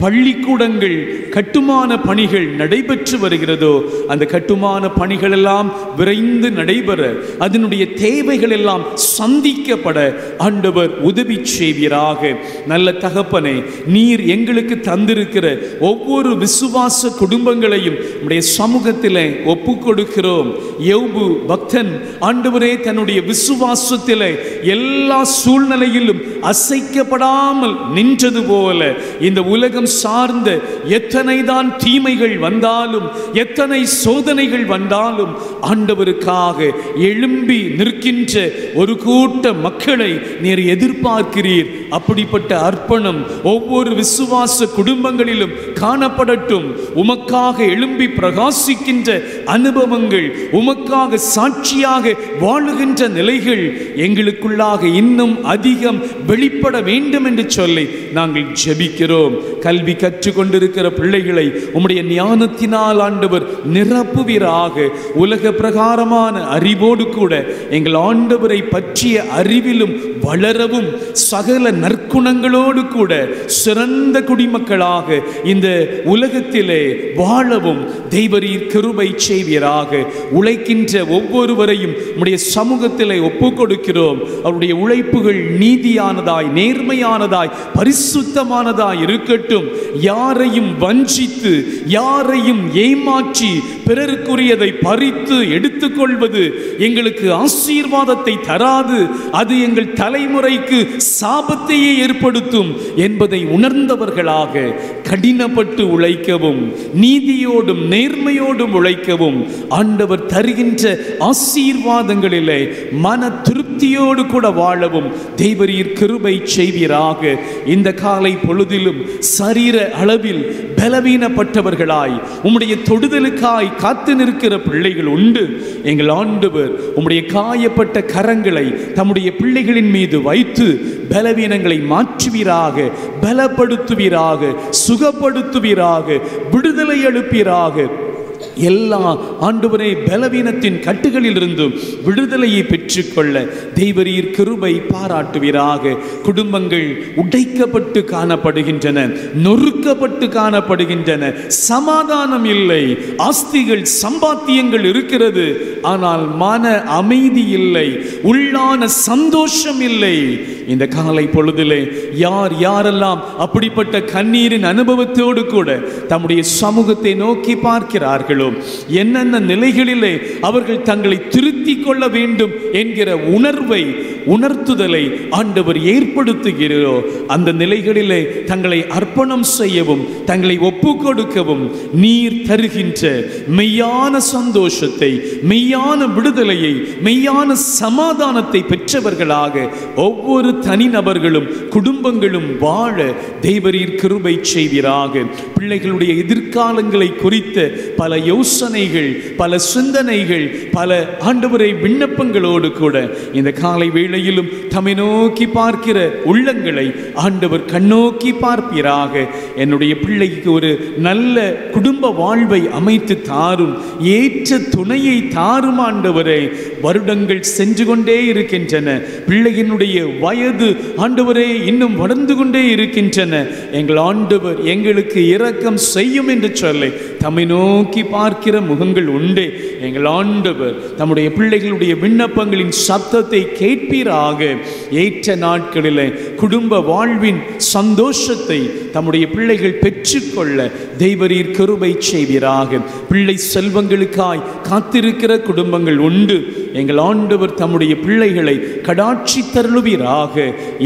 பள்ளிக்கூடங்கள் கட்டுமான பணிகள் நடைபெற்று வருகிறதோ அந்த கட்டுமான பணிகள் எல்லாம் விரைந்து நடைபெற, அதனுடைய தேவைகள் எல்லாம் சந்திக்கப்பட ஆண்டவர் உதவி செய்வீராக. நல்ல தகப்பனே, நீர் எங்களுக்கு தந்திருக்கிற ஒவ்வொரு விசுவாச குடும்பங்களையும் உடைய சமூகத்திலே ஒப்பு கொடுக்கிறோம். யோபு பக்தன் ஆண்டவரே தன்னுடைய விசுவாசத்திலே எல்லா சூழ்நிலையிலும் அசைக்கப்படாமல் நின்றது போல இந்த உலகம் சார்ந்த எத்தனைதான் தீமைகள் வந்தாலும், எத்தனை சோதனைகள் வந்தாலும் ஆண்டவருக்காக எழும்பி நிற்கின்ற ஒரு கூட்ட மக்களை நீர் எதிர்பார்க்கிறீர். அப்படிப்பட்ட அர்ப்பணம் ஒவ்வொரு விசுவாச குடும்பங்களிலும் காணப்படட்டும். உமக்காக எழும்பி பிரகாசிக்கின்ற அனுபவங்கள், உமக்காக சாட்சியாக வாழுகின்ற நிலைகள் எங்களுக்குள்ளாக இன்னும் அதிகம் வெளிப்பட வேண்டும் என்று சொல்லி நாங்கள் ஜெபிக்கிறோம். கல்வி கற்றுக்கொண்டிருக்கிற பிள்ளைகளை உம்முடைய ஞானத்தினால் ஆண்டவர் நிரப்புவீராக. உலக பிரகாரமான அறிவோடு கூட எங்கள் ஆண்டவரை பற்றிய அறிவிலும் வளரவும், சகல நற்குணங்களோடு கூட சிறந்த குடிமக்களாக இந்த உலகத்திலே வாழவும் தேவரீர் கிருபை செய்வீராக. உழைக்கின்ற ஒவ்வொருவரையும் உம்முடைய சமூகத்திலே ஒப்பு கொடுக்கிறோம். அவருடைய உழைப்புகள் நீதியானதாய், நேர்மையானதாய், பரிசுத்தமானதாய் இருக்கட்டும். யாரையும் வஞ்சித்து, யாரையும் ஏமாற்றி பிறருக்குரியதை பறித்து எடுத்துக்கொள்வது எங்களுக்கு ஆசீர்வாதத்தை தராது. அது எங்கள் தலைமுறைக்கு சாபத்தையே ஏற்படுத்தும் என்பதை உணர்ந்தவர்களாக கடினப்பட்டு உழைக்கவும், நீதியோடும் நேர்மையோடும் உழைக்கவும், ஆண்டவர் தருகின்ற ஆசீர்வாதங்களிலே மன திருப்தி விருத்தியோடு கூட வாழவும் தேவரீர் கிருபை செய்வீராக. இந்த காலை பொழுதிலும் சரீர அளவில் பலவீனப்பட்டவர்களாய் உம்முடைய தொடுதலுக்காய் காத்து நிற்கிற பிள்ளைகள் உண்டு. எங்கள் ஆண்டவர் உம்முடைய காயப்பட்ட கரங்களை தம்முடைய பிள்ளைகளின் மீது வைத்து பலவீனங்களை மாற்றுவீராக, பலப்படுத்துவீராக, சுகப்படுத்துவீராக, விடுதலை அளிப்பீராக. எல்லா ஆண்டவரே பலவீனத்தின் கட்டுகளில் இருந்தும் விடுதலையை பெற்றுக்கொள்ள தேவரீர் கிருபை பாராட்டுவீராக. குடும்பங்கள் உடைக்கப்பட்டு காணப்படுகின்றன, நொறுக்கப்பட்டு காணப்படுகின்றன, சமாதானம் இல்லை. ஆஸ்திகள் சம்பாத்தியங்கள் இருக்கிறது, ஆனால் மன அமைதி இல்லை, உள்ளான சந்தோஷம் இல்லை. இந்த காலை பொழுதிலே யார் யாரெல்லாம் அப்படிப்பட்ட கண்ணீரின் அனுபவத்தோடு கூட தம்முடைய சமூகத்தை நோக்கி பார்க்கிறார்களோ, என்னென்ன நிலைகளிலே அவர்கள் தங்களை திருத்திக் கொள்ள வேண்டும் என்கிற உணர்த்துதலை ஆண்டவர் ஏற்படுத்துகிறோ, அந்த நிலைகளிலே தங்களை அர்ப்பணம் செய்யவும் தங்களை ஒப்பு கொடுக்கவும் நீர் தருகின்ற மெய்யான சந்தோஷத்தை, மெய்யான விடுதலையை, மெய்யான சமாதானத்தை பெற்றவர்களாக ஒவ்வொரு தனிநபர்களும் குடும்பங்களும் வாழ தேவரீர் கிருபை செய்வீராக. பிள்ளைகளுடைய எதிர்காலங்களை குறித்த பல யோசனைகள், பல சிந்தனைகள், பல ஆண்டவரை விண்ணப்பங்களோடு கூட இந்த காலை வேளையிலும் தம்மை நோக்கி பார்க்கிற உள்ளங்களை ஆண்டவர் கண்ணோக்கி பார்ப்பீராக. என்னுடைய பிள்ளைக்கு ஒரு நல்ல குடும்ப வாழ்வை அமைத்து தாரும், ஏற்ற துணையை தாரும் ஆண்டவரே. வருடங்கள் சென்று கொண்டே இருக்கின்றன, பிள்ளையினுடைய வயது ஆண்டவரே இன்னும் வளர்ந்து கொண்டே இருக்கின்றன. எங்கள் ஆண்டவர் எங்களுக்கு இரக்கம் செய்யும் என்று சொல்லி தம்மை நோக்கி பார்க்கிற முகங்கள் உண்டே. எங்கள் ஆண்டவர் தம்முடைய பிள்ளைகளுடைய விண்ணப்பங்களின் சத்தத்தை கேட்பீராக. ஏற்ற நாட்களிலே குடும்ப வாழ்வின் சந்தோஷத்தை தம்முடைய பிள்ளைகள் பெற்றுக்கொள்ள தேவரீர் கிருபை செய்வீராக. பிள்ளை செல்வங்களுக்காய் காத்திருக்கிற குடும்பங்கள் உண்டு. எங்கள் ஆண்டவர் தம்முடைய பிள்ளைகளை கடாட்சி தருளுவீராக.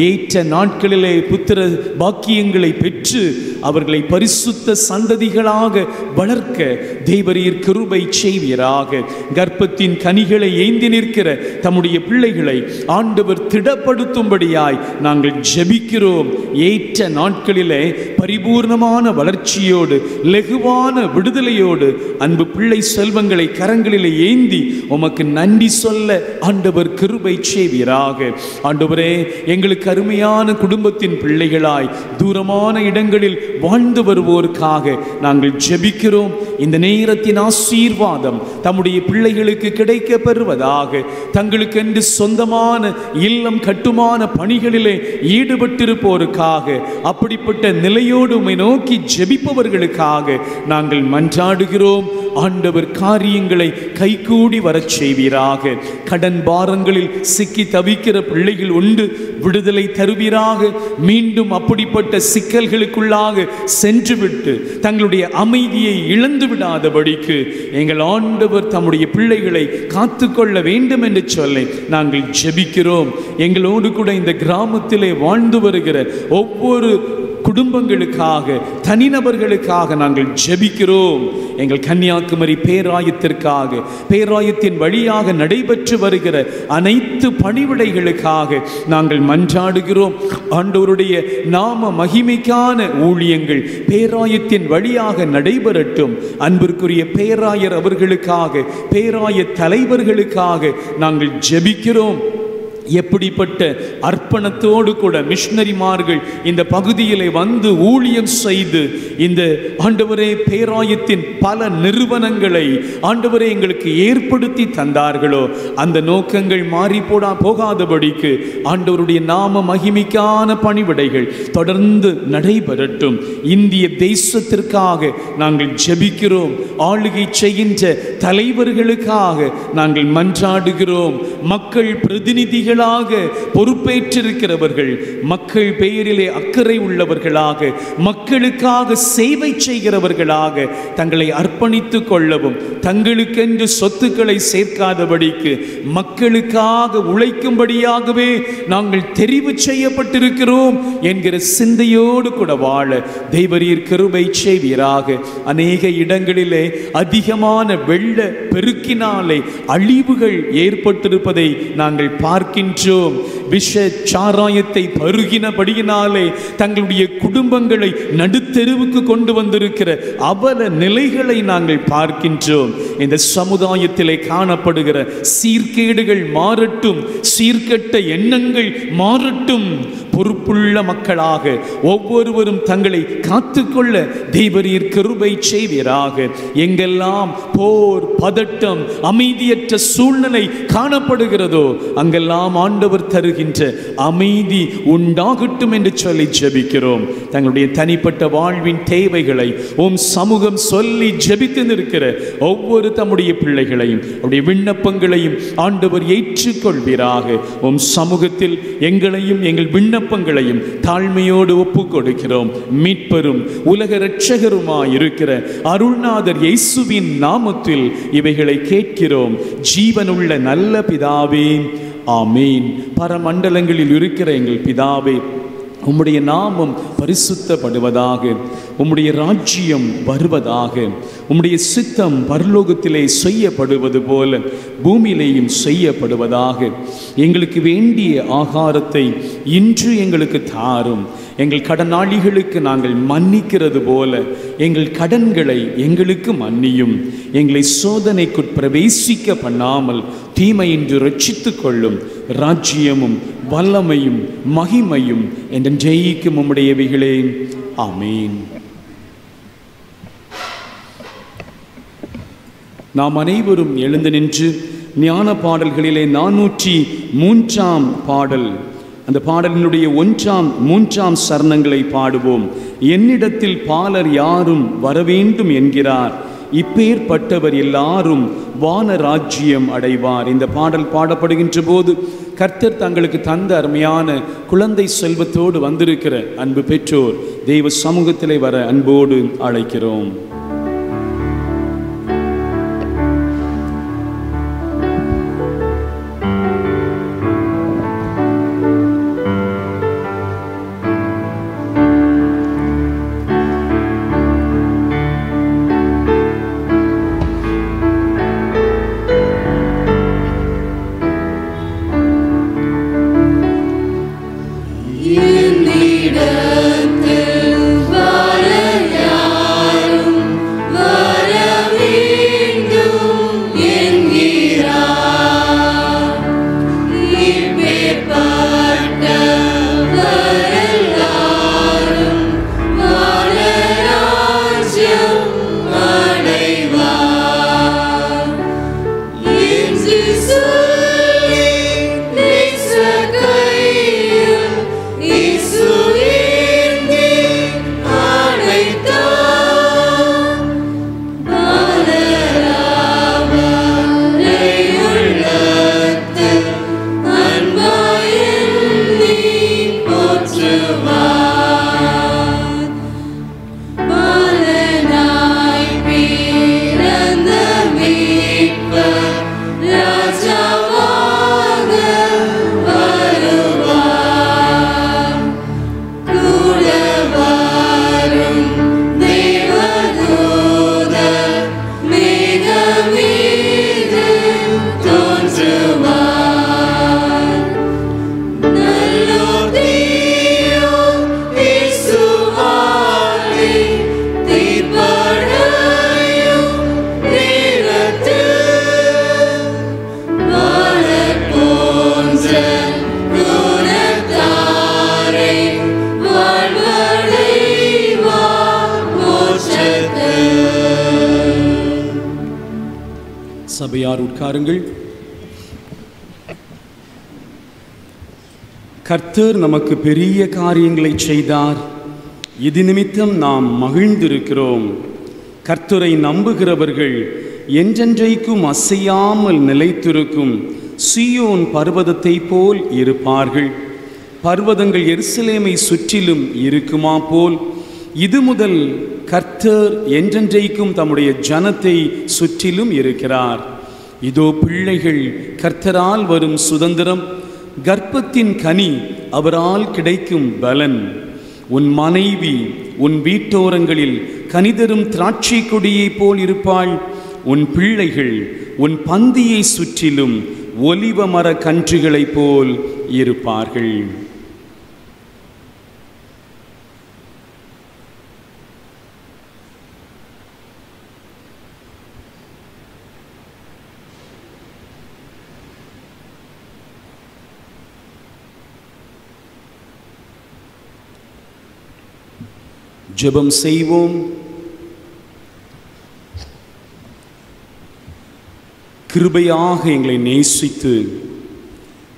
ஏற்ற நாட்களிலே புத்திர பாக்கியங்களை பெற்று அவர்களை பரிசுத்த சந்ததிகளாக வளர்க்க தேவரீர் கிருபை செய்வீராக. கர்ப்பத்தின் கனிகளை ஏந்தி நிற்கிற தம்முடைய பிள்ளைகளை ஆண்டவர் திடப்படுத்தும்படியாய் நாங்கள் ஜெபிக்கிறோம். ஏற்ற நாட்களிலே பரிபூர்ணமான வளர்ச்சியோடு, லெகுவான விடுதலையோடு அன்பு பிள்ளை செல்வங்களை கரங்களிலே ஏந்தி உமக்கு நன்றி சொல்ல ஆண்டவர் கிருபை செய்வீராக. ஆண்டவரே, எங்களுக்கு அருமையான குடும்பத்தின் பிள்ளைகளாய் தூரமான இடங்களில் வாழ்ந்து வருவோருக்காக நாங்கள் ஜெபிக்கிறோம். இந்த நேரத்தின் ஆசீர்வாதம் தம்முடைய பிள்ளைகளுக்கு கிடைக்க பெறுவதாக. தங்களுக்கென்று சொந்தமான இல்லம் கட்டுமான பணிகளிலே ஈடுபட்டிருப்போருக்காக, அப்படிப்பட்ட நிலையோடு உம்மை நோக்கி ஜெபிப்பவர்களுக்காக நாங்கள் மன்றாடுகிறோம். ஆண்டவர் காரியங்களை கைகூடி வரச் செய்வீராக. கடன் பாரங்களில் சிக்கி தவிக்கிற பிள்ளைகள் உண்டு, விடுதலை தருவீராக. மீண்டும் அப்படிப்பட்ட சிக்கல்களுக்குள்ளாக சென்றுவிட்டு தங்களுடைய அமைதியை இழந்து விடாதபடிக்கு எங்கள் ஆண்டவர் தம்முடைய பிள்ளைகளை காத்துக்கொள்ள வேண்டும் என்று சொல்லி நாங்கள் ஜெபிக்கிறோம். எங்களோடு கூட இந்த கிராமத்திலே வாழ்ந்து வருகிற ஒவ்வொரு குடும்பங்களுக்காக, தனிநபர்களுக்காக நாங்கள் ஜெபிக்கிறோம். எங்கள் கன்னியாகுமரி பேராயத்திற்காக, பேராயத்தின் வழியாக நடைபெற்று வருகிற அனைத்து பணிவிடைகளுக்காக நாங்கள் மன்றாடுகிறோம். ஆண்டவருடைய நாம மகிமைக்கான ஊழியங்கள் பேராயத்தின் வழியாக நடைபெறட்டும். அன்பிற்குரிய பேராயர் அவர்களுக்காக, பேராய தலைவர்களுக்காக நாங்கள் ஜெபிக்கிறோம். எப்படிப்பட்ட அர்ப்பணத்தோடு கூட மிஷனரிமார்கள் இந்த பகுதியிலே வந்து ஊழியம் செய்து இந்த ஆண்டவரே பேராயத்தின் பல நிறுவனங்களை ஆண்டவரே எங்களுக்கு ஏற்படுத்தி தந்தார்களோ, அந்த நோக்கங்கள் மாறி போகாதபடிக்கு ஆண்டவருடைய நாம மகிமைக்கான பணிவிடைகள் தொடர்ந்து நடைபெறட்டும். இந்திய தேசத்திற்காக நாங்கள் ஜெபிக்கிறோம். ஆளுகை செய்கின்ற தலைவர்களுக்காக நாங்கள் மன்றாடுகிறோம். மக்கள் பிரதிநிதிகள் பொறுப்பேற்றிருக்கிறவர்கள், மக்கள் பெயரிலே அக்கறை உள்ளவர்களாக, மக்களுக்காக சேவை செய்கிறவர்களாக தங்களை அர்ப்பணித்துக் கொள்ளவும், தங்களுக்கென்று சொத்துக்களை சேர்க்காதபடிக்கு மக்களுக்காக உழைக்கும்படியாகவே நாங்கள் தெரிவு செய்யப்பட்டிருக்கிறோம் என்கிற சிந்தையோடு கூட வாழ தேவரீர் கிருபை செய்வீராக. அநேக இடங்களிலே அதிகமான வெள்ள பெருக்கினாலே அழிவுகள் ஏற்பட்டிருப்பதை நாங்கள் பார்க்கின்றோம். பார்க்கின்றோம். விஷ சாராயத்தை பருகினபடியினாலே தங்களுடைய குடும்பங்களை நடுத்தெருவுக்கு கொண்டு வந்திருக்கிற அவல நிலைகளை நாங்கள் பார்க்கின்றோம். இந்த சமுதாயத்திலே காணப்படுகிற சீர்கேடுகள் மாறட்டும், சீர்கெட்ட எண்ணங்கள் மாறட்டும். பொறுப்புள்ள மக்களாக ஒவ்வொருவரும் தங்களை காத்துக்கொள்ள தேவரீர் கிருபை செய்வீராக. எங்கெல்லாம் போர், பதட்டம், அமைதியற்ற சூழ்நிலை காணப்படுகிறதோ அங்கெல்லாம் ஆண்டவர் தருகின்ற அமைதி உண்டாகட்டும் என்று சொல்லி ஜெபிக்கிறோம். தங்களுடைய தனிப்பட்ட வாழ்வின் தேவைகளை சமூகம் சொல்லி ஜெபித்து நிற்கிற ஒவ்வொரு தம்முடைய பிள்ளைகளையும் அவருடைய விண்ணப்பங்களையும் ஆண்டவர் ஏற்றுக்கொள்வீராக. சமூகத்தில் எங்களையும் எங்கள் விண்ணப்பங்களையும் தாழ்மையோடு ஒப்புக் கொடுக்கிறோம். மீட்பரும் உலக இரட்சகருமாய் இருக்கிற அருள்நாதர் இயேசுவின் நாமத்தில் இவைகளை கேட்கிறோம் ஜீவனுள்ள நல்ல பிதாவே, ஆமீன். பரமண்டலங்களில் இருக்கிற எங்கள் பிதாவே, உம்முடைய நாமம் பரிசுத்தப்படுவதாக, உம்முடைய ராஜ்யம் வருவதாக, உம்முடைய சித்தம் பரலோகத்திலே செய்யப்படுவது போல பூமியிலேயும் செய்யப்படுவதாக. எங்களுக்கு வேண்டிய ஆகாரத்தை இன்று எங்களுக்கு தாரும். எங்கள் கடனாளிகளுக்கு நாங்கள் மன்னிக்கிறது போல எங்கள் கடன்களை எங்களுக்கு மன்னியும். எங்களை சோதனைக்குட் பிரவேசிக்க பண்ணாமல் தீமையின்றி ரட்சித்துக் கொள்ளும். ராஜ்யமும் வல்லமையும் மகிமையும் என்று ஜெயிக்கும் உம்முடையவைகளே, ஆமீன். நாம் அனைவரும் எழுந்து நின்று ஞான பாடல்களிலே 403ஆம் பாடல், அந்த பாடலினுடைய 1, 3 சரணங்களை பாடுவோம். என்னிடத்தில் பாலர் யாரும் வரவேண்டும் என்கிறார், இப்பேற்பட்டவர் எல்லாரும் வான ராஜ்யம் அடைவார். இந்த பாடல் பாடப்படுகின்ற போது கர்த்தர் தங்களுக்கு தந்த அருமையான குழந்தை செல்வத்தோடு வந்திருக்கிற அன்பு பெற்றோர் தெய்வ சமூகத்திலே வர அன்போடு அழைக்கிறோம். சபையார் உட்காருங்கள். கர்த்தர் நமக்கு பெரிய காரியங்களை செய்தார், இது நிமித்தம் நாம் மகிழ்ந்திருக்கிறோம். கர்த்தரை நம்புகிறவர்கள் என்றென்றைக்கும் அசையாமல் நிலைத்திருக்கும் சீயோன் பர்வதத்தை போல் இருப்பார்கள். பர்வதங்கள் எருசலேமை சுற்றிலும் இருக்குமா போல் இது முதல் கர்த்தர் என்றென்றைக்கும் தம்முடைய ஜனத்தை சுற்றிலும் இருக்கிறார். இதோ பிள்ளைகள் கர்த்தரால் வரும் சுதந்திரம், கர்ப்பத்தின் கனி அவரால் கிடைக்கும் பலன். உன் மனைவி உன் வீட்டோரங்களில் கனிதரும் திராட்சை கொடியை போல் இருப்பாள். உன் பிள்ளைகள் உன் பந்தியை சுற்றிலும் ஒலிவ மர கன்றுகளைப் போல் இருப்பார்கள். ஜெபம் செய்வோம். கிருபையாக எங்களை நேசித்து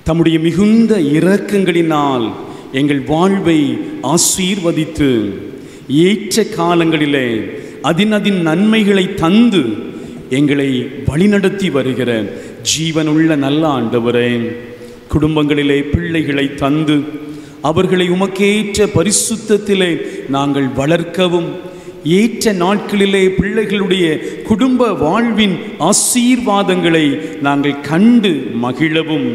தம்முடைய மிகுந்த இரக்கங்களினால் எங்கள் வாழ்வை ஆசீர்வதித்து ஏற்ற காலங்களிலே அதின் நன்மைகளை தந்து எங்களை வழிநடத்தி வருகிற ஜீவனுள்ள நல்ல ஆண்டவரே, குடும்பங்களிலே பிள்ளைகளை தந்து அவர்களை உமக்கேற்ற பரிசுத்தத்திலே நாங்கள் வளர்க்கவும், ஏற்ற நாட்களிலே பிள்ளைகளுடைய குடும்ப வாழ்வின் ஆசீர்வாதங்களை நாங்கள் கண்டு மகிழவும்,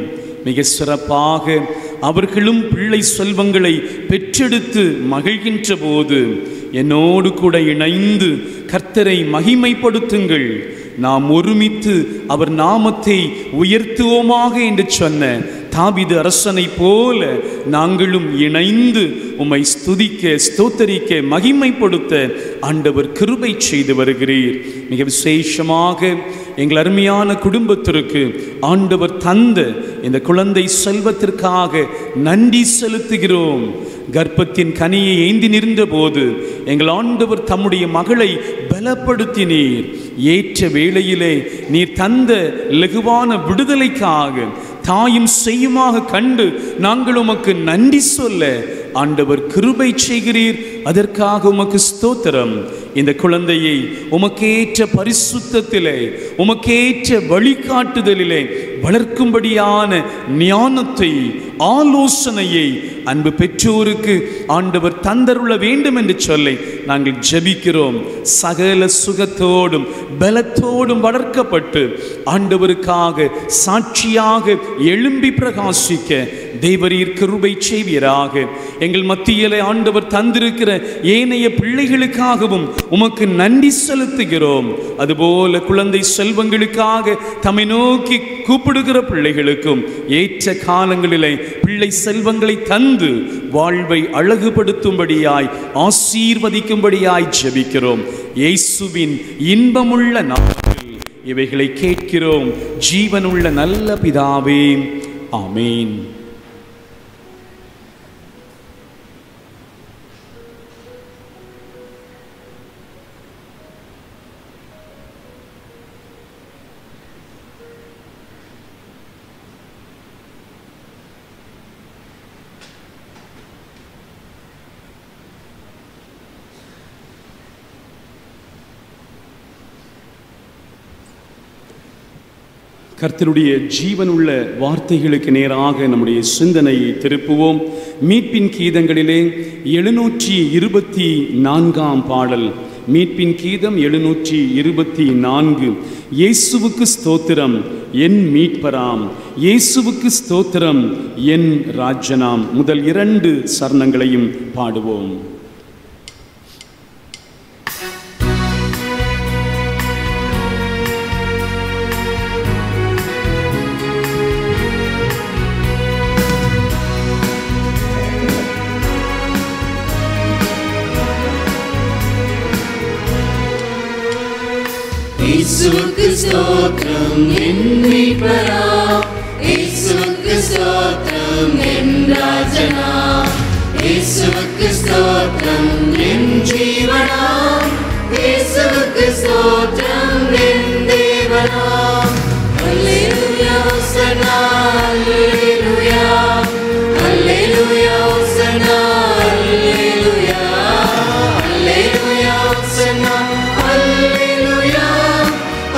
மிக சிறப்பாக அவர்களும் பிள்ளை செல்வங்களை பெற்றெடுத்து மகிழ்கின்ற போது என்னோடு கூட இணைந்து கர்த்தரை மகிமைப்படுத்துங்கள், நாம் ஒருமித்து அவர் நாமத்தை உயர்த்துவோமாக என்று சொன்ன தாவீது அரசனை போல நாங்களும் இணைந்து உம்மை ஸ்துதிக்க, ஸ்தோத்தரிக்க, மகிமைப்படுத்த ஆண்டவர் கிருபை செய்து வருகிறீர். மிக விசேஷமாக எங்கள் அருமையான குடும்பத்திற்கு ஆண்டவர் தந்த இந்த குழந்தை செல்வத்திற்காக நன்றி செலுத்துகிறோம். கர்ப்பத்தின் கனியை ஏந்தி நின்ற போது எங்கள் ஆண்டவர் தம்முடைய மகளை பலப்படுத்தினீர். ஏற்ற வேளையிலே நீர் தந்த லகுவான விடுதலைக்காக தாயும் செய்யுமாக கண்டு நாங்கள் உமக்கு நன்றி சொல்ல ஆண்டவர் கிருபை செய்கிறீர். அதற்காக உமக்கு ஸ்தோத்திரம். இந்த குழந்தையை உமக்கேற்ற பரிசுத்தத்திலே, உமக்கேற்ற வழிகாட்டுதலிலே வளர்க்கும்படியான ஞானத்தை, ஆலோசனையை அன்பு பெற்றோருக்கு ஆண்டவர் தந்தருள வேண்டும் என்று சொல்லி நாங்கள் ஜெபிக்கிறோம். சகல சுகத்தோடும் பலத்தோடும் வளர்க்கப்பட்டு ஆண்டவருக்காக சாட்சியாக எழும்பி பிரகாசிக்க தேவரீர் கிருபை செய்வீராக. எங்கள் மத்தியிலே ஆண்டவர் தந்திருக்கிற ஏனைய பிள்ளைகளுக்காகவும் உமக்கு நன்றி செலுத்துகிறோம். அதுபோல குழந்தை செல்வங்களுக்காக தம்மை நோக்கி கூப்பிடுகிற பிள்ளைகளுக்கும் ஏற்ற காலங்களிலே பிள்ளை செல்வங்களை தந்து வாழ்வை அழகுபடுத்தும்படியாய், ஆசீர்வதிக்கும்படியாய் ஜெபிக்கிறோம். இயேசுவின் இன்பமுள்ள நாமத்தில் இவைகளை கேட்கிறோம் ஜீவனுள்ள நல்ல பிதாவே, ஆமேன். கர்த்தருடைய ஜீவனுள்ள வார்த்தைகளுக்கு நேராக நம்முடைய சிந்தனையை திருப்புவோம். மீட்பின் கீதங்களிலே 724 பாடல். மீட்பின் கீதம் 724. இயேசுவுக்கு ஸ்தோத்திரம் என் மீட்பராம், இயேசுவுக்கு ஸ்தோத்திரம் என் ராஜனாம். முதல் 2 சரணங்களையும் பாடுவோம். இயேசுவுக்கு ஸ்தோத்திரம் என் மீட்பராம், இயேசுவுக்கு ஸ்தோத்திரம் என் ராஜனாம், இயேசுவுக்கு ஸ்தோத்திரம் என் ஜீவனாம், இயேசுவுக்கு ஸ்தோத்திரம் என் தேவனாம். அல்லேலூயா ஹோசன்னா, அல்லேலூயா, அல்லேலூயா ஹோசன்னா, அல்லேலூயா, அல்லேலூயா ஹோசன்னா, அல்லேலூயா,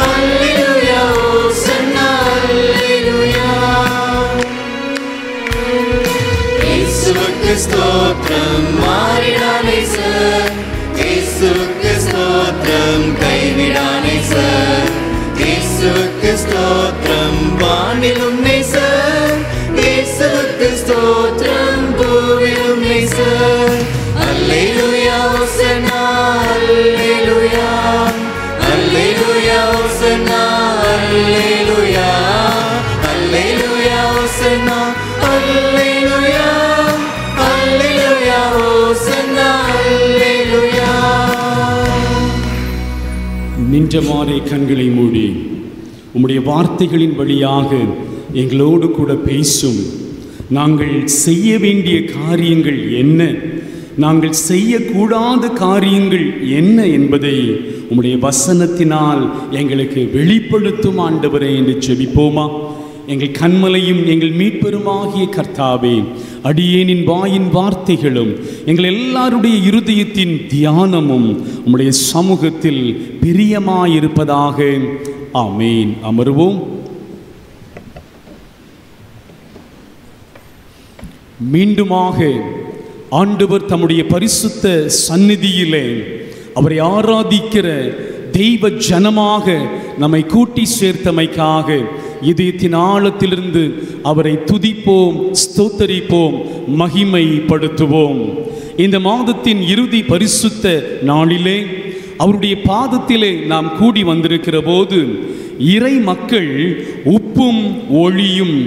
அல்லேலூயா ஹோசன்னா, அல்லேலூயா. இயேசுவுக்கு ஸ்தோத்திரம் மாறிடானே சார், இயேசுவுக்கு ஸ்தோத்திரம் கைவிடானே சார், இயேசுவுக்கு ஸ்தோத்திரம் வானிலும் நேசர், இயேசுவுக்கு ஸ்தோத்திரம் பூவிலும் நேசர். அல்லேலூயா ஹோசன்னா, அல்லேலூயா, அல்லேலூயா ஹோசன்னா, அல்லேலூயா, அல்லேலூயா ஹோசன்னா அல்லேலூயா அல்லேலூயா ஹோசன்னா அல்லேலூயா. நின்றமாறே கண்களை மூடி உம்முடைய வார்த்தைகளின் வழியாக எங்களோடு கூட பேசும். நாங்கள் செய்ய வேண்டிய காரியங்கள் என்ன, நாங்கள் செய்யக்கூடாத காரியங்கள் என்ன என்பதை உம்முடைய வசனத்தினால் எங்களுக்கு வெளிப்படுத்தும் ஆண்டவரே என்று ஜெபிப்போமா? எங்கள் கண்மலையும் எங்கள் மீட்பெருமாகிய கர்த்தாவே, அடியேனின் வாயின் வார்த்தைகளும் எங்கள் எல்லாருடைய இருதயத்தின் தியானமும் உம்முடைய சமூகத்தில் பிரியமாயிருப்பதாக. ஆமேன். அமருவோம். மீண்டுமாக ஆண்டவர் தம்முடைய பரிசுத்த சந்நிதியிலே அவரை ஆராதிக்கிற தெய்வ ஜனமாக நம்மை கூட்டி சேர்த்தமைக்காக இதயத்தின் ஆழத்திலிருந்து அவரை துதிப்போம், ஸ்தோத்தரிப்போம், மகிமைப்படுத்துவோம். இந்த மாதத்தின் இறுதி பரிசுத்த நாளிலே அவருடைய பாதத்திலே நாம் கூடி வந்திருக்கிற போது இறை மக்கள் உப்பும் ஒளியும்,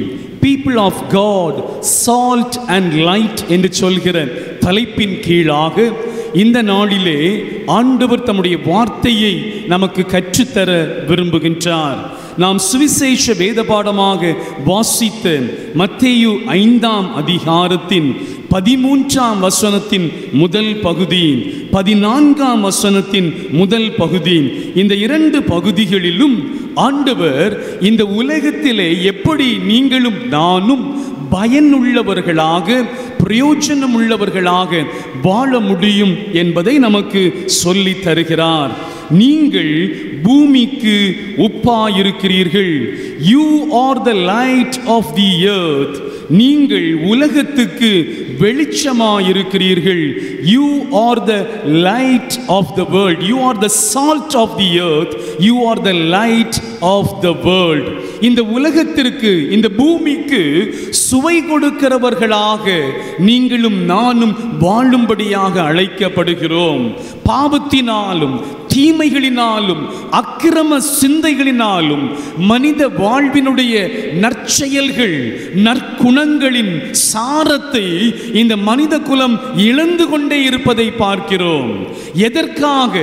people of God, salt and light என்று சொல்கிற தலைப்பின் கீழாக இந்த நாளிலே ஆண்டவர் தம்முடைய வார்த்தையை நமக்கு கற்றுத்தர விரும்புகின்றார். நாம் சுவிசேஷ வேத பாடமாக வாசித்த மத்தேயு 5ஆம் அதிகாரத்தின் 13ஆம் வசனத்தின் முதல் பகுதி, 14ஆம் வசனத்தின் முதல் பகுதி, இந்த 2 பகுதிகளிலும் ஆண்டவர் இந்த உலகத்திலே எப்படி நீங்களும் நானும் பயனுள்ளவர்களாக, பிரயோஜனம் உள்ளவர்களாக வாழ முடியும் என்பதை நமக்கு சொல்லி தருகிறார். நீங்கள் பூமிக்கு உப்பாயிருக்கிறீர்கள். You are the light of the earth. நீங்கள் உலகத்துக்கு வெளிச்சமாயிருக்கிறீர்கள். You are the light of the world. You are the salt of the earth. You are the light of the world. இந்த உலகத்திற்கு, இந்த பூமிக்கு சுவை கொடுக்கிறவர்களாக நீங்களும் நானும் வாழும்படியாக அழைக்கப்படுகிறோம். பாவத்தினாலும் தீமைகளினாலும் அக்கிரம சிந்தைகளினாலும் மனித வாழ்வினுடைய நற்செயல்கள், நற்குணங்களின் சாரத்தை இந்த மனித குலம் இழந்து கொண்டே இருப்பதை பார்க்கிறோம். எதற்காக,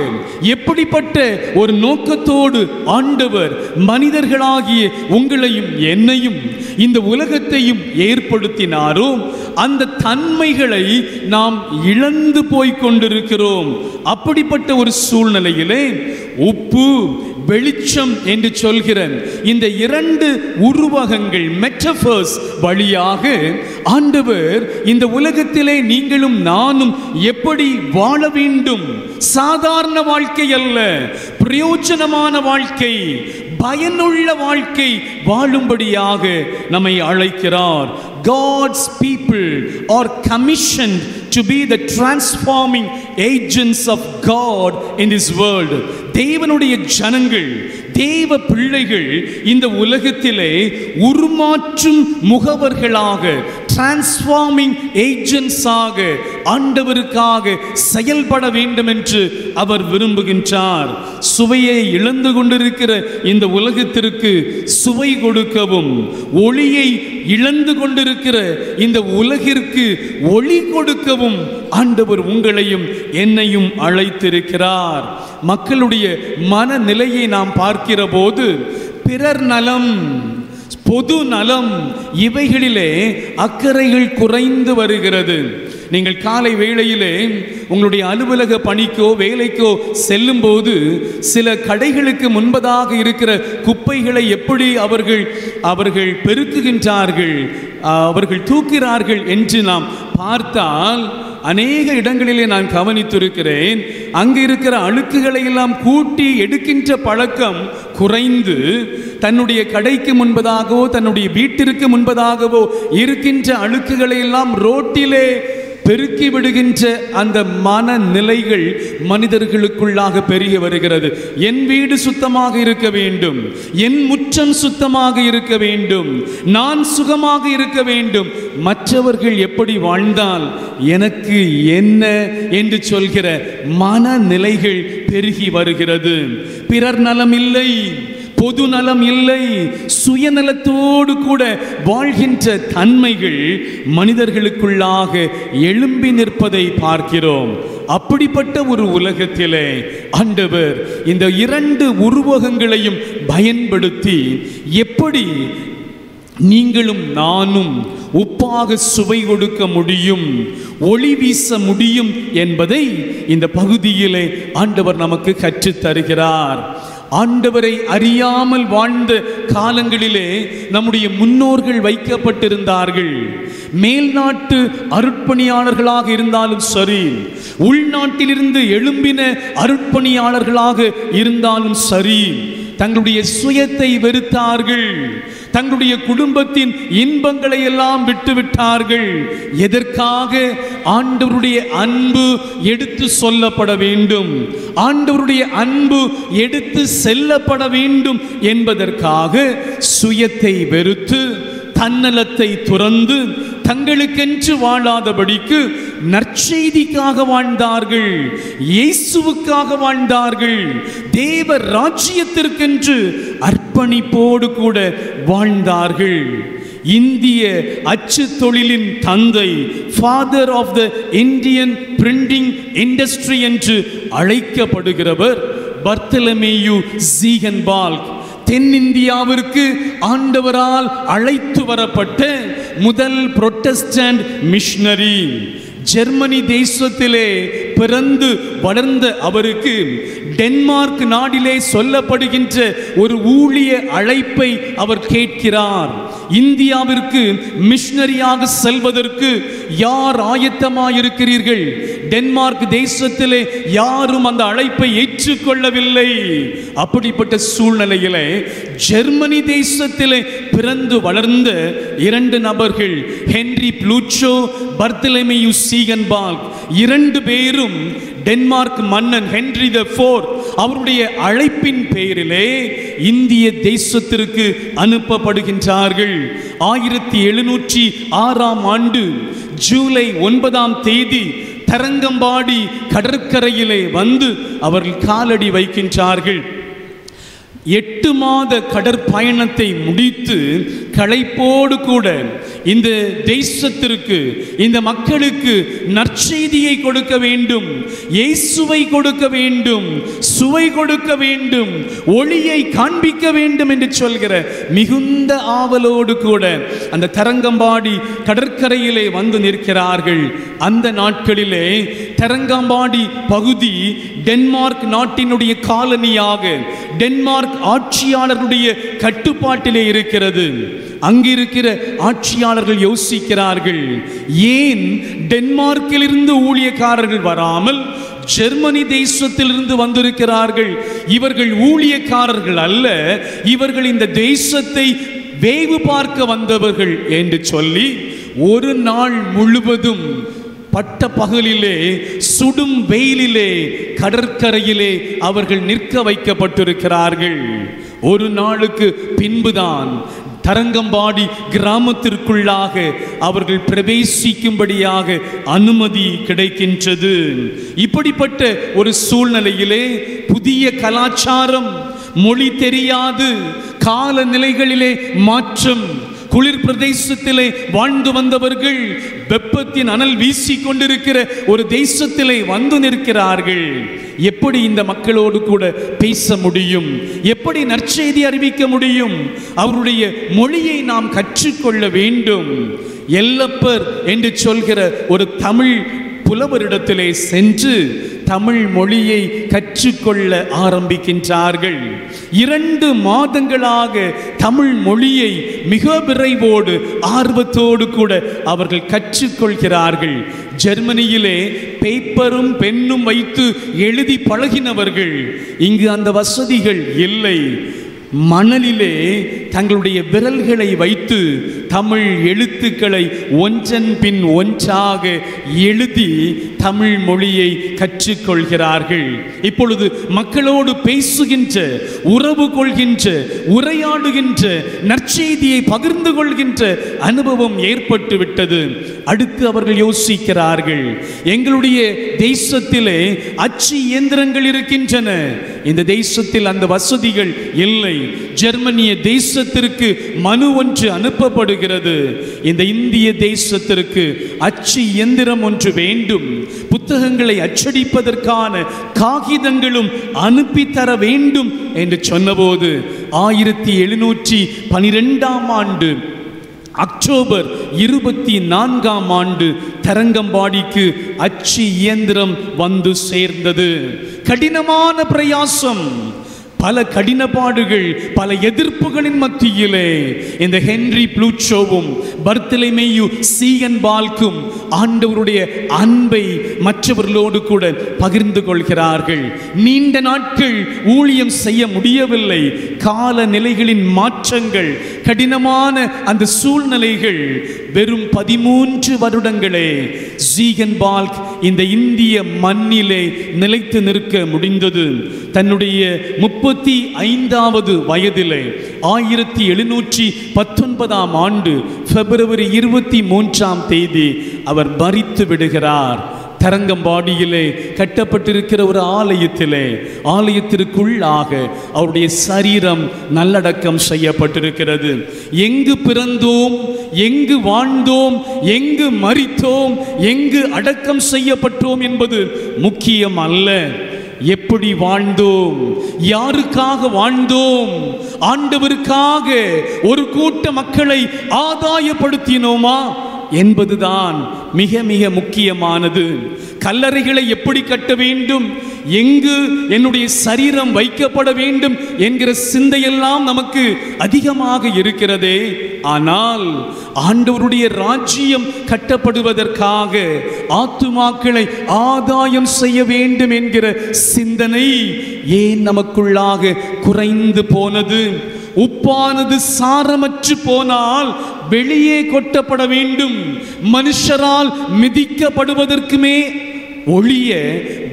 எப்படிப்பட்ட ஒரு நோக்கத்தோடு ஆண்டவர் மனிதர்களாகிய உங்களையும் என்னையும் இந்த உலகத்தையும் ஏற்படுத்தினாரோ அந்த தன்மைகளை நாம் இழந்து போய் கொண்டிருக்கிறோம். அப்படிப்பட்ட ஒரு சூழ்நிலையிலே உப்பு, வெளிச்சம் என்று சொல்கிற இந்த 2 உருவகங்கள், மெட்டபர்ஸ் வழியாக ஆண்டவர் இந்த உலகத்திலே நீங்களும் நானும் எப்படி வாழ வேண்டும், சாதாரண வாழ்க்கை அல்ல, பிரயோஜனமான வாழ்க்கை, பயனுள்ள வாழ்க்கை வாழும்படியாக நம்மை அழைக்கிறார். God's people are commissioned to be the transforming agents of God in this world. தேவனுடைய ஜனங்கள், தேவ பிள்ளைகள் இந்த உலகத்திலே உருமாற்றும் முகவர்களாக, டிரான்ஸ்ஃபார்மிங் ஏஜென்ட்ஸாக ஆண்டவருக்காக செயல்பட வேண்டும் என்று அவர் விரும்புகின்றார். சுவையை இழந்து கொண்டிருக்கிற இந்த உலகத்திற்கு சுவை கொடுக்கவும், ஒளியை இழந்து கொண்டிருக்கிற இந்த உலகிற்கு ஒளி கொடுக்கவும் ஆண்டவர் உங்களையும் என்னையும் அழைத்திருக்கிறார். மக்களுடைய மனநிலையை நாம் பார்க்கிற போது பிறர் நலம், பொது நலம், இவைகளிலே அக்கறைகள் குறைந்து வருகிறது. நீங்கள் காலை வேளையிலே உங்களுடைய அலுவலக பணிக்கோ வேலைக்கோ செல்லும் போது சில கடைகளுக்கு முன்பதாக இருக்கிற குப்பைகளை எப்படி அவர்கள் பெருக்குகின்றார்கள், அவர்கள் தூக்கிறார்கள் என்று நாம் பார்த்தால் அநேக இடங்களிலே நான் கவனித்திருக்கிறேன். அங்கு இருக்கிற அழுக்குகளை எல்லாம் கூட்டி எடுக்கின்ற பழக்கம் குறைந்து தன்னுடைய கடைக்கு முன்பதாகவோ தன்னுடைய வீட்டிற்கு முன்பதாகவோ இருக்கின்ற அழுக்குகளை எல்லாம் ரோட்டிலே பெருக்கி விடுகின்ற அந்த மனநிலைகள் மனிதர்களுக்குள்ளாக பெருகி வருகிறது. என் வீடு சுத்தமாக இருக்க வேண்டும், என் முற்றம் சுத்தமாக இருக்க வேண்டும், நான் சுகமாக இருக்க வேண்டும், மற்றவர்கள் எப்படி வாழ்ந்தால் எனக்கு என்ன என்று சொல்கிற மனநிலைகள் பெருகி வருகிறது. பிறர் நலம் இல்லை, பொது நலம் இல்லை, சுயநலத்தோடு கூட வாழ்கின்ற தன்மைகள் மனிதர்களுக்குள்ளாக எழும்பி நிற்பதை பார்க்கிறோம். அப்படிப்பட்ட ஒரு உலகத்திலே ஆண்டவர் இந்த இரண்டு உருவகங்களையும் பயன்படுத்தி எப்படி நீங்களும் நானும் உப்பாக சுவை கொடுக்க முடியும், ஒளி வீச முடியும் என்பதை இந்த பகுதியிலே ஆண்டவர் நமக்கு கற்றுத் தருகிறார். ஆண்டவரை அறியாமல் வாழ்ந்த காலங்களிலே நம்முடைய முன்னோர்கள் வைக்கப்பட்டிருந்தார்கள். மேல்நாட்டு அருட்பணியாளர்களாக இருந்தாலும் சரி, உள்நாட்டிலிருந்து எழும்பின அருட்பணியாளர்களாக இருந்தாலும் சரி, தங்களுடைய சுயத்தை வெறுத்தார்கள். தங்களுடைய குடும்பத்தின் இன்பங்களை எல்லாம் விட்டுவிட்டார்கள். எதற்காக? ஆண்டவருடைய அன்பு எடுத்து சொல்லப்பட வேண்டும், ஆண்டவருடைய அன்பு எடுத்து செல்லப்பட வேண்டும் என்பதற்காக சுயத்தை வெறுத்து தன்னலத்தை துறந்து தங்களுக்கென்று வாழாதபடிக்கு நற்செய்திக்காக வாழ்ந்தார்கள், இயேசுவுக்காக வாழ்ந்தார்கள், தேவ ராஜ்யத்திற்கென்று அர்ப்பணிப்போடு கூட வாழ்ந்தார்கள். இந்திய அச்சு தொழிலின் தந்தை, father of the Indian printing industry என்று அழைக்கப்படுகிறவர் பர்த்தலமேயு ஜீகன்பால்க். தென்னிந்தியாவிற்கு ஆண்டவரால் அழைத்து வரப்பட்ட முதல் புரொட்டஸ்டன்ட் மிஷனரி. ஜெர்மனி தேசத்திலே பிறந்து வளர்ந்த அவருக்கு டென்மார்க் நாடிலே சொல்லப்படுகின்ற ஒரு ஊழிய அழைப்பை அவர் கேட்கிறார். இந்தியாவிற்கு மிஷனரியாக செல்வதற்கு யார் ஆயத்தமாயிருக்கிறீர்கள்? டென்மார்க் தேசத்திலே யாரும் அந்த அழைப்பை ஏற்றுக்கொள்ளவில்லை. அப்படிப்பட்ட சூழ்நிலையிலே ஜெர்மனி தேசத்திலே பிறந்து வளர்ந்த இரண்டு நபர்கள், ஹென்றி ப்ளூச்சோ, பர்த்தலமேயு ஜீகன்பால்க், இரண்டு பேரும் டென்மார்க் மன்னன் ஹென்றி தி ஃபோர்த் அவருடைய அழைப்பின் பெயரிலே இந்திய தேசத்திற்கு அனுப்பப்படுகின்றார்கள். 1706 ஜூலை 9 தரங்கம்பாடி கடற்கரையிலே வந்து அவர்கள் காலடி வைக்கின்றார்கள். 8 மாத கடற்பயணத்தை முடித்து களைப்போடு கூட இந்த தேசத்திற்கு, இந்த மக்களுக்கு நற்செய்தியை கொடுக்க வேண்டும், இயேசுவை கொடுக்க வேண்டும், சுவை கொடுக்க வேண்டும், ஒளியை காண்பிக்க வேண்டும் என்று சொல்கிற மிகுந்த ஆவலோடு கூட அந்த தரங்கம்பாடி கடற்கரையிலே வந்து நிற்கிறார்கள். அந்த நாட்களிலே தரங்கம்பாடி பகுதி டென்மார்க் நாட்டினுடைய காலனியாக, டென்மார்க் ஆட்சியாளர்களுடைய கட்டுப்பாட்டிலே இருக்கிறது. அங்கிருக்கிற ஆட்சியாளர்கள் யோசிக்கிறார்கள், ஏன் டென்மார்க்கிலிருந்து ஊழியக்காரர்கள் வராமல் ஜெர்மனி தேசத்திலிருந்து வந்திருக்கிறார்கள்? இவர்கள் ஊழியக்காரர்கள் அல்ல, இவர்கள் இந்த தேசத்தை வேவு பார்க்க வந்தவர்கள் என்று சொல்லி ஒரு நாள் முழுவதும் பட்ட பகலிலே, சுடும் வெயிலிலே, கடற்கரையிலே அவர்கள் நிற்க வைக்கப்பட்டிருக்கிறார்கள். ஒரு நாளுக்கு பின்புதான் தரங்கம்பாடி கிராமத்திற்குள்ளாக அவர்கள் பிரவேசிக்கும்படியாக அனுமதி கிடைக்கின்றது. இப்படிப்பட்ட ஒரு சூழ்நிலையிலே புதிய கலாச்சாரம், மொழி தெரியாது, காலநிலைகளிலே மாற்றம், குளிர் பிரதேசத்திலே வாழ்ந்து வந்தவர்கள் வெப்பத்தின் அனல் வீசிக் கொண்டிருக்கிற ஒரு தேசத்திலே வந்து நிற்கிறார்கள். எப்படி இந்த மக்களோடு கூட பேச முடியும்? எப்படி நற்செய்தி அறிவிக்க முடியும்? அவருடைய மொழியை நாம் கற்றுக்கொள்ள வேண்டும். எல்லப்பர் என்று சொல்கிற ஒரு தமிழ் புலவரிடத்திலே சென்று தமிழ் மொழியை கற்றுக்கொள்ள ஆரம்பிக்கின்றார்கள். 2 மாதங்களாக தமிழ் மொழியை மிக விரைவோடு ஆர்வத்தோடு கூட அவர்கள் கற்றுக்கொள்கிறார்கள். ஜெர்மனியிலே பேப்பரும் பென்னும் வைத்து எழுதி பழகினவர்கள், இங்கு அந்த வசதிகள் இல்லை. மணலிலே தங்களுடைய விரல்களை வைத்து தமிழ் எழுத்துக்களை ஒன்றன் பின் ஒன்றாக எழுதி தமிழ் மொழியை கற்றுக்கொள்கிறார்கள். இப்பொழுது மக்களோடு பேசுகின்ற, உறவு கொள்கின்ற, உரையாடுகின்ற, நற்செய்தியை பகிர்ந்து கொள்கின்ற அனுபவம் ஏற்பட்டு விட்டது. அடுத்து அவர்கள் யோசிக்கிறார்கள், எங்களுடைய தேசத்திலே அச்சு இயந்திரங்கள் இருக்கின்றன, இந்த தேசத்தில் அந்த வசதிகள் இல்லை. ஜெர்மனிய தேசத்திற்கு மனு ஒன்று அனுப்பப்படுகிறது. இந்த இந்திய தேசத்திற்கு அச்சு இயந்திரம் ஒன்று வேண்டும், புத்தகங்களை அச்சடிப்பதற்கான காகிதங்களும் அனுப்பி தர வேண்டும் என்று சொன்னபோது 1712 அக்டோபர் 24 தரங்கம்பாடிக்கு அச்சு இயந்திரம் வந்து சேர்ந்தது. கடினமான பிரயாசம், பல கடினப்பாடுகள், பல எதிர்ப்புகளின் மத்தியிலே இந்த ஹென்றி ப்ளூச்சோவும் பர்த்தலமேயு சீகன்பால்க்கும் ஆண்டவருடைய அன்பை மற்றவர்களோடு கூட பகிர்ந்து கொள்கிறார்கள். நீண்ட நாட்கள் ஊழியம் செய்ய முடியவில்லை. காலநிலைகளின் மாற்றங்கள், கடினமான அந்த சூழ்நிலைகள், வெறும் 13 வருடங்களே சீகன்பால்க் இந்த இந்திய மண்ணிலே நிலைத்து நிற்க முடிந்தது. தன்னுடைய 35வது வயதிலே 1719 பிப்ரவரி 23 அவர் மரித்து விடுகிறார். தரங்கம்பாடியிலே கட்டப்பட்டிருக்கிற ஒரு ஆலயத்திற்குள்ளாக அவருடைய சரீரம் நல்லடக்கம் செய்யப்பட்டிருக்கிறது. எங்கு பிறந்தோம், எங்கு வாழ்ந்தோம், எங்கு மரித்தோம், எங்கு அடக்கம் செய்யப்பட்டோம் என்பது முக்கியம் அல்ல. எப்படி வாழ்ந்தோம், யாருக்காக வாழ்ந்தோம், ஆண்டவருக்காக ஒரு கூட்ட மக்களை ஆதாயப்படுத்தினோமா என்பதுதான் மிக மிக முக்கியமானது. கல்லறைகளை எப்படி கட்ட வேண்டும், எங்கு என்னுடைய சரீரம் வைக்கப்பட வேண்டும் என்கிற சிந்தையெல்லாம் நமக்கு அதிகமாக இருக்கிறதே. ஆனால் ஆண்டவருடைய ராஜ்யம் கட்டப்படுவதற்காக ஆத்துமாக்களை ஆதாயம் செய்ய வேண்டும் என்கிற சிந்தனை ஏன் நமக்குள்ளாக குறைந்து போனது? உப்பானது சாரமற்று போனால் வெளியே கொட்டப்பட வேண்டும், மனுஷரால் மிதிக்கப்படுவதற்குமே ஒளிய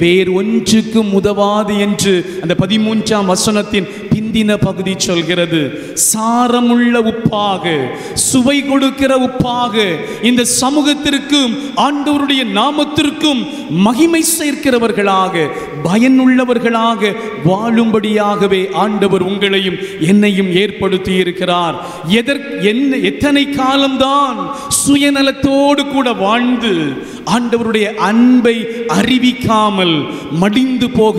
வேறொன்றுக்கும் உதவாது என்று அந்த 13ஆம் வசனத்தின் பிந்தின பகுதி சொல்கிறது. சாரமுள்ள உப்பாக, சுவை கொடுக்கிற உப்பாக இந்த சமூகத்திற்கும் ஆண்டவருடைய நாமத்திற்கும் மகிமை சேர்க்கிறவர்களாக, பயனுள்ளவர்களாக வாழும்படியாகவே ஆண்டவர் உங்களையும் என்னையும் ஏற்படுத்தி இருக்கிறார். எத்தனை காலம்தான் சுயநலத்தோடு கூட வாழ்ந்து ஆண்டவருடைய அன்பை அறிவிக்காமல் மடிந்து போக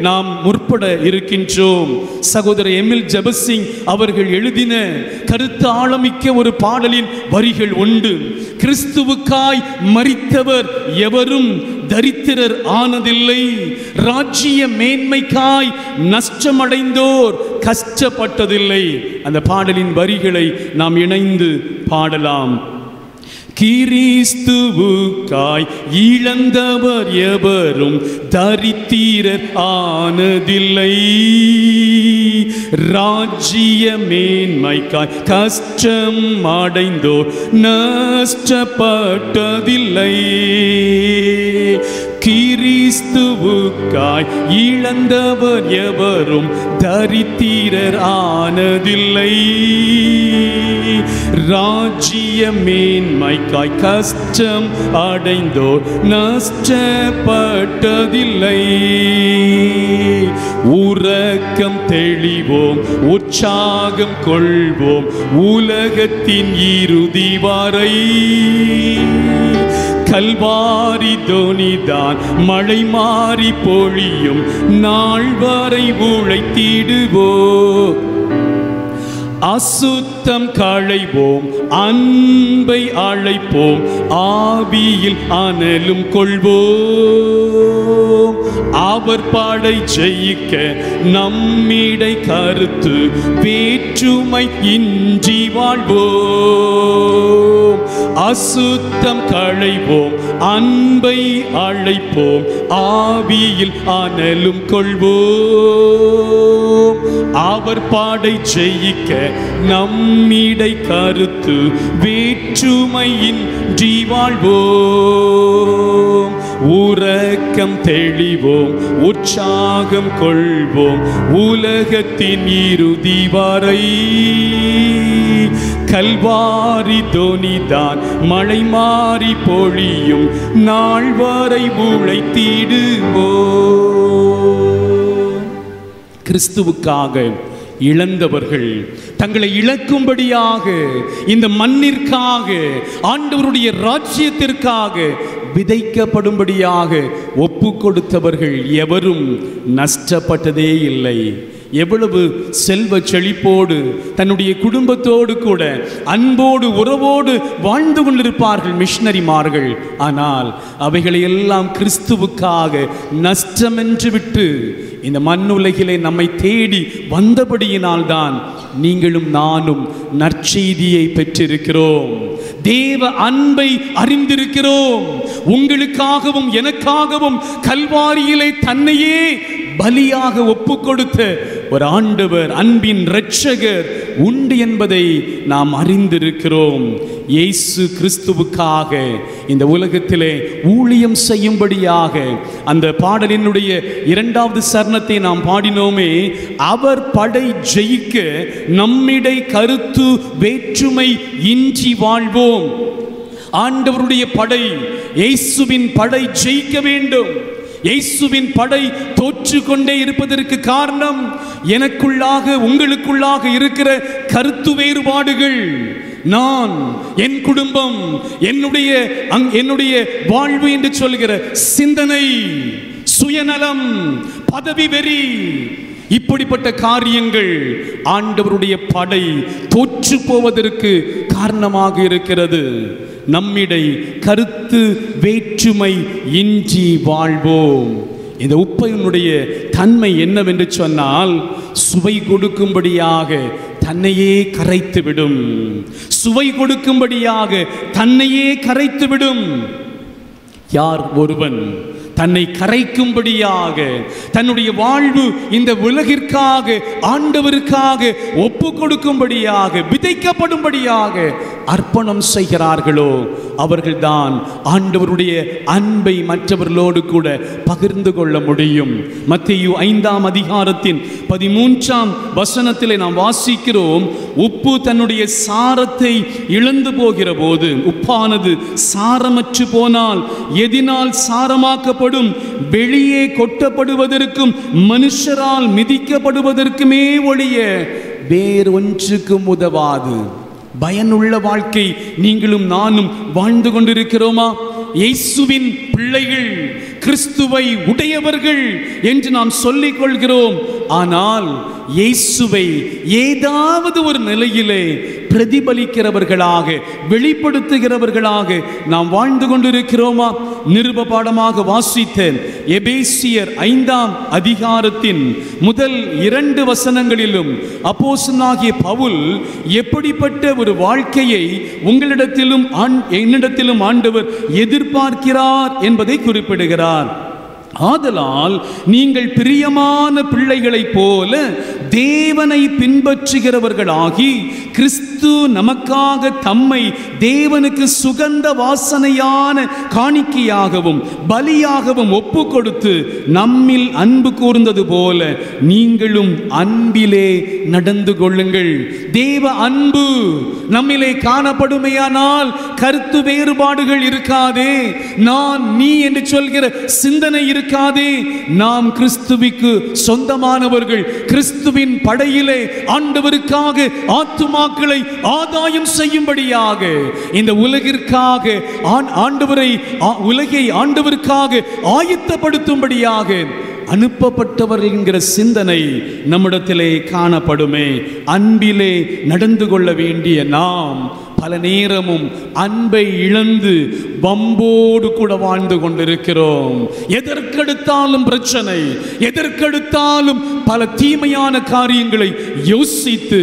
நாம் முற்பட இருக்கின்றோம். சகோதரர் எமில் ஜெபசிங் அவர்கள் எழுதின கருத்து ஆழமிக்க ஒரு பாடலின் வரிகள் உண்டு. கிறிஸ்துவுக்காய் மரித்தவர் எவரும் தரித்திரர் ஆனதில்லை, ராஜ்ய மேன்மைக்காய் நஷ்டமடைந்தோர் கஷ்டப்பட்டதில்லை. அந்த பாடலின் வரிகளை நாம் இணைந்து பாடலாம். கிறிஸ்துவுக்காய் இழந்தவர் எவரும் தரித்திரர் ஆனதில்லை, ராஜ்ய மேன்மைக்காய் கஷ்டம் அடைந்தோர் நஷ்டப்பட்டதில்லை. கிறிஸ்துவுக்காய் இழந்தவர் எவரும் தரித்திரர் ஆனதில்லை, ராஜ்ய மேன்மைக்காய் கஷ்டம் அடைந்தோர் நஷ்டப்பட்டதில்லை. உறக்கம் தெளிவோம், உற்சாகம் கொள்வோம், உலகத்தின் இறுதி வரை கல்வாரி தோனிதான் மழை மாறி பொழியும் நாள் வரை உழைத்திடுவோம். அசுத்தம் களைவோம், அன்பை அழைப்போம், ஆவியில் அனலும் கொள்வோம். அவர் படை ஜெயிக்க நம்மிடை கருத்து வேற்றுமை இன்றி வாழ்வோம். அசுத்தம் களைவோம், அன்பை அழைப்போம், ஆவியில் அனலும் கொள்வோம். அவர் படை ஜெயிக்க நம்மிடை கருத்து வேற்றுமையின்றி வாழ்வோம். உறக்கம் தெளிவோம், உற்சாகம் கொள்வோம், உலகத்தின் இறுதி வரை கல்வாரி தோனிதான் மழை மாறி பொழியும் நாள் வரை உழைத்திடுவோம். கிறிஸ்துவுக்காக இழந்தவர்கள் தங்களை இழக்கும்படியாக இந்த மண்ணிற்காக ஆண்டவருடைய ராஜ்யத்திற்காக விதைக்கப்படும்படியாக ஒப்பு கொடுத்தவர்கள் எவரும் நஷ்டப்பட்டதே இல்லை. எவ்வளவு செல்வ செழிப்போடு தன்னுடைய குடும்பத்தோடு கூட அன்போடு உறவோடு வாழ்ந்து கொண்டிருப்பார்கள் மிஷனரிமார்கள். ஆனால் அவைகளை எல்லாம் கிறிஸ்துவுக்காக நஷ்டமென்று விட்டு இந்த மண்ணுலகிலே நம்மை தேடி வந்தபடியினால்தான் நீங்களும் நானும் நற்செய்தியை பெற்றிருக்கிறோம். தேவ அன்பை அறிந்திருக்கிறோம். உங்களுக்காகவும் எனக்காகவும் கல்வாரியிலே தன்னையே பலியாக ஒப்பு கொடுத்த ஒரு ஆண்டவர், அன்பின் இரட்சகர் உண்டு என்பதை நாம் அறிந்திருக்கிறோம். இயேசு கிறிஸ்துவுக்காக இந்த உலகத்திலே ஊழியம் செய்யும்படியாக அந்த பாடலினுடைய 2வது சரணத்தை நாம் பாடினோமே, அவர் படை ஜெயிக்க நம்மிடை கருத்து வேற்றுமை இன்றி வாழ்வோம். ஆண்டவருடைய படை, இயேசுவின் படை ஜெயிக்க வேண்டும். இயேசுவின் படை தோற்று கொண்டே இருப்பதற்கு காரணம் எனக்குள்ளாக உங்களுக்குள்ளாக இருக்கிற கருத்து வேறுபாடுகள். நான், என் குடும்பம், என்னுடைய வாழ்வு என்று சொல்கிற சிந்தனை, சுயநலம், பதவி வெறி, இப்படிப்பட்ட காரியங்கள் ஆண்டவருடைய படை தோற்று போவதற்கு காரணமாக இருக்கிறது. நம்மிடை கருத்து வேற்றுமை இன்றி வாழ்வோம். இந்த உப்பையினுடைய தன்மை என்னவென்று சொன்னால், சுவை கொடுக்கும்படியாக தன்னையே கரைத்துவிடும். சுவை கொடுக்கும்படியாக தன்னையே கரைத்துவிடும். யார் ஒருவன் தன்னை கரைக்கும்படியாக தன்னுடைய வாழ்வு இந்த உலகிற்காக ஆண்டவருக்காக ஒப்பு கொடுக்கும்படியாக விதைக்கப்படும்படியாக அர்ப்பணம் செய்கிறார்களோ அவர்கள்தான் ஆண்டவருடைய அன்பை மற்றவர்களோடு கூட பகிர்ந்து கொள்ள முடியும். மத்தேயு 5ஆம் அதிகாரத்தின் 13ஆம் வசனத்திலே நாம் வாசிக்கிறோம், உப்பு தன்னுடைய சாரத்தை இழந்து போகிற போது, உப்பானது சாரமற்று போனால் எதினால் சாரமாக்கப்படும்? வெளியே கொட்டப்படுவதற்கும் மனுஷரால் மிதிக்கப்படுவதற்குமே ஒழிய வேறொன்றுக்கும் உதவாது. பயனுள்ள வாழ்க்கை நீங்களும் நானும் வாழ்ந்து கொண்டிருக்கிறோமா? இயேசுவின் பிள்ளைகள், கிறிஸ்துவை உடையவர்கள் என்று நாம் சொல்லிக் கொள்கிறோம். ஆனால் இயேசுவை ஏதாவது ஒரு நிலையிலே பிரதிபலிக்கிறவர்களாக, வெளிப்படுத்துகிறவர்களாக நாம் வாழ்ந்து கொண்டிருக்கிறோமா? நிருப பாடமாக வாசித்த எபேசியர் 5ஆம் அதிகாரத்தின் முதல் 2 வசனங்களிலும் அப்போஸ்தலனாகிய பவுல் எப்படிப்பட்ட ஒரு வாழ்க்கையை உங்களிடத்திலும் என்னிடத்திலும் ஆண்டவர் எதிர்பார்க்கிறார் என்பதை குறிப்பிடுகிறார். ஆதலால் நீங்கள் பிரியமான பிள்ளைகளைப் போல தேவனை பின்பற்றுகிறவர்களாகி, கிறிஸ்து நமக்காக தம்மை தேவனுக்கு சுகந்த வாசனையான காணிக்கையாகவும் பலியாகவும் ஒப்பு கொடுத்து நம்மில் அன்பு கூர்ந்தது போல நீங்களும் அன்பிலே நடந்து கொள்ளுங்கள். தேவ அன்பு நம்மிலே காணப்படுமையானால் கருத்து வேறுபாடுகள் இருக்காதே, நான் நீ என்று சொல்கிற சிந்தனை இருக்காதே. நாம் கிறிஸ்துவுக்கு சொந்தமானவர்கள். கிறிஸ்துவின் படையிலே ஆண்டவருக்காக ஆத்துமாக்களை ஆதாயம் செய்யும்படியாக இந்த உலகிற்காக உலகை ஆண்டவருக்காக ஆயத்தப்படுத்தும்படியாக அனுப்பப்பட்டவர்கள் என்கிற சிந்தனை நம்மிடத்திலே காணப்படுமே. அன்பிலே நடந்து கொள்ள வேண்டிய நாம் பல நேரமும் அன்பை இழந்து வம்போடு கூட வாழ்ந்து கொண்டிருக்கிறோம். எதற்கெடுத்தாலும் பிரச்சனை, எதற்கெடுத்தாலும் பல தீமையான காரியங்களை யோசித்து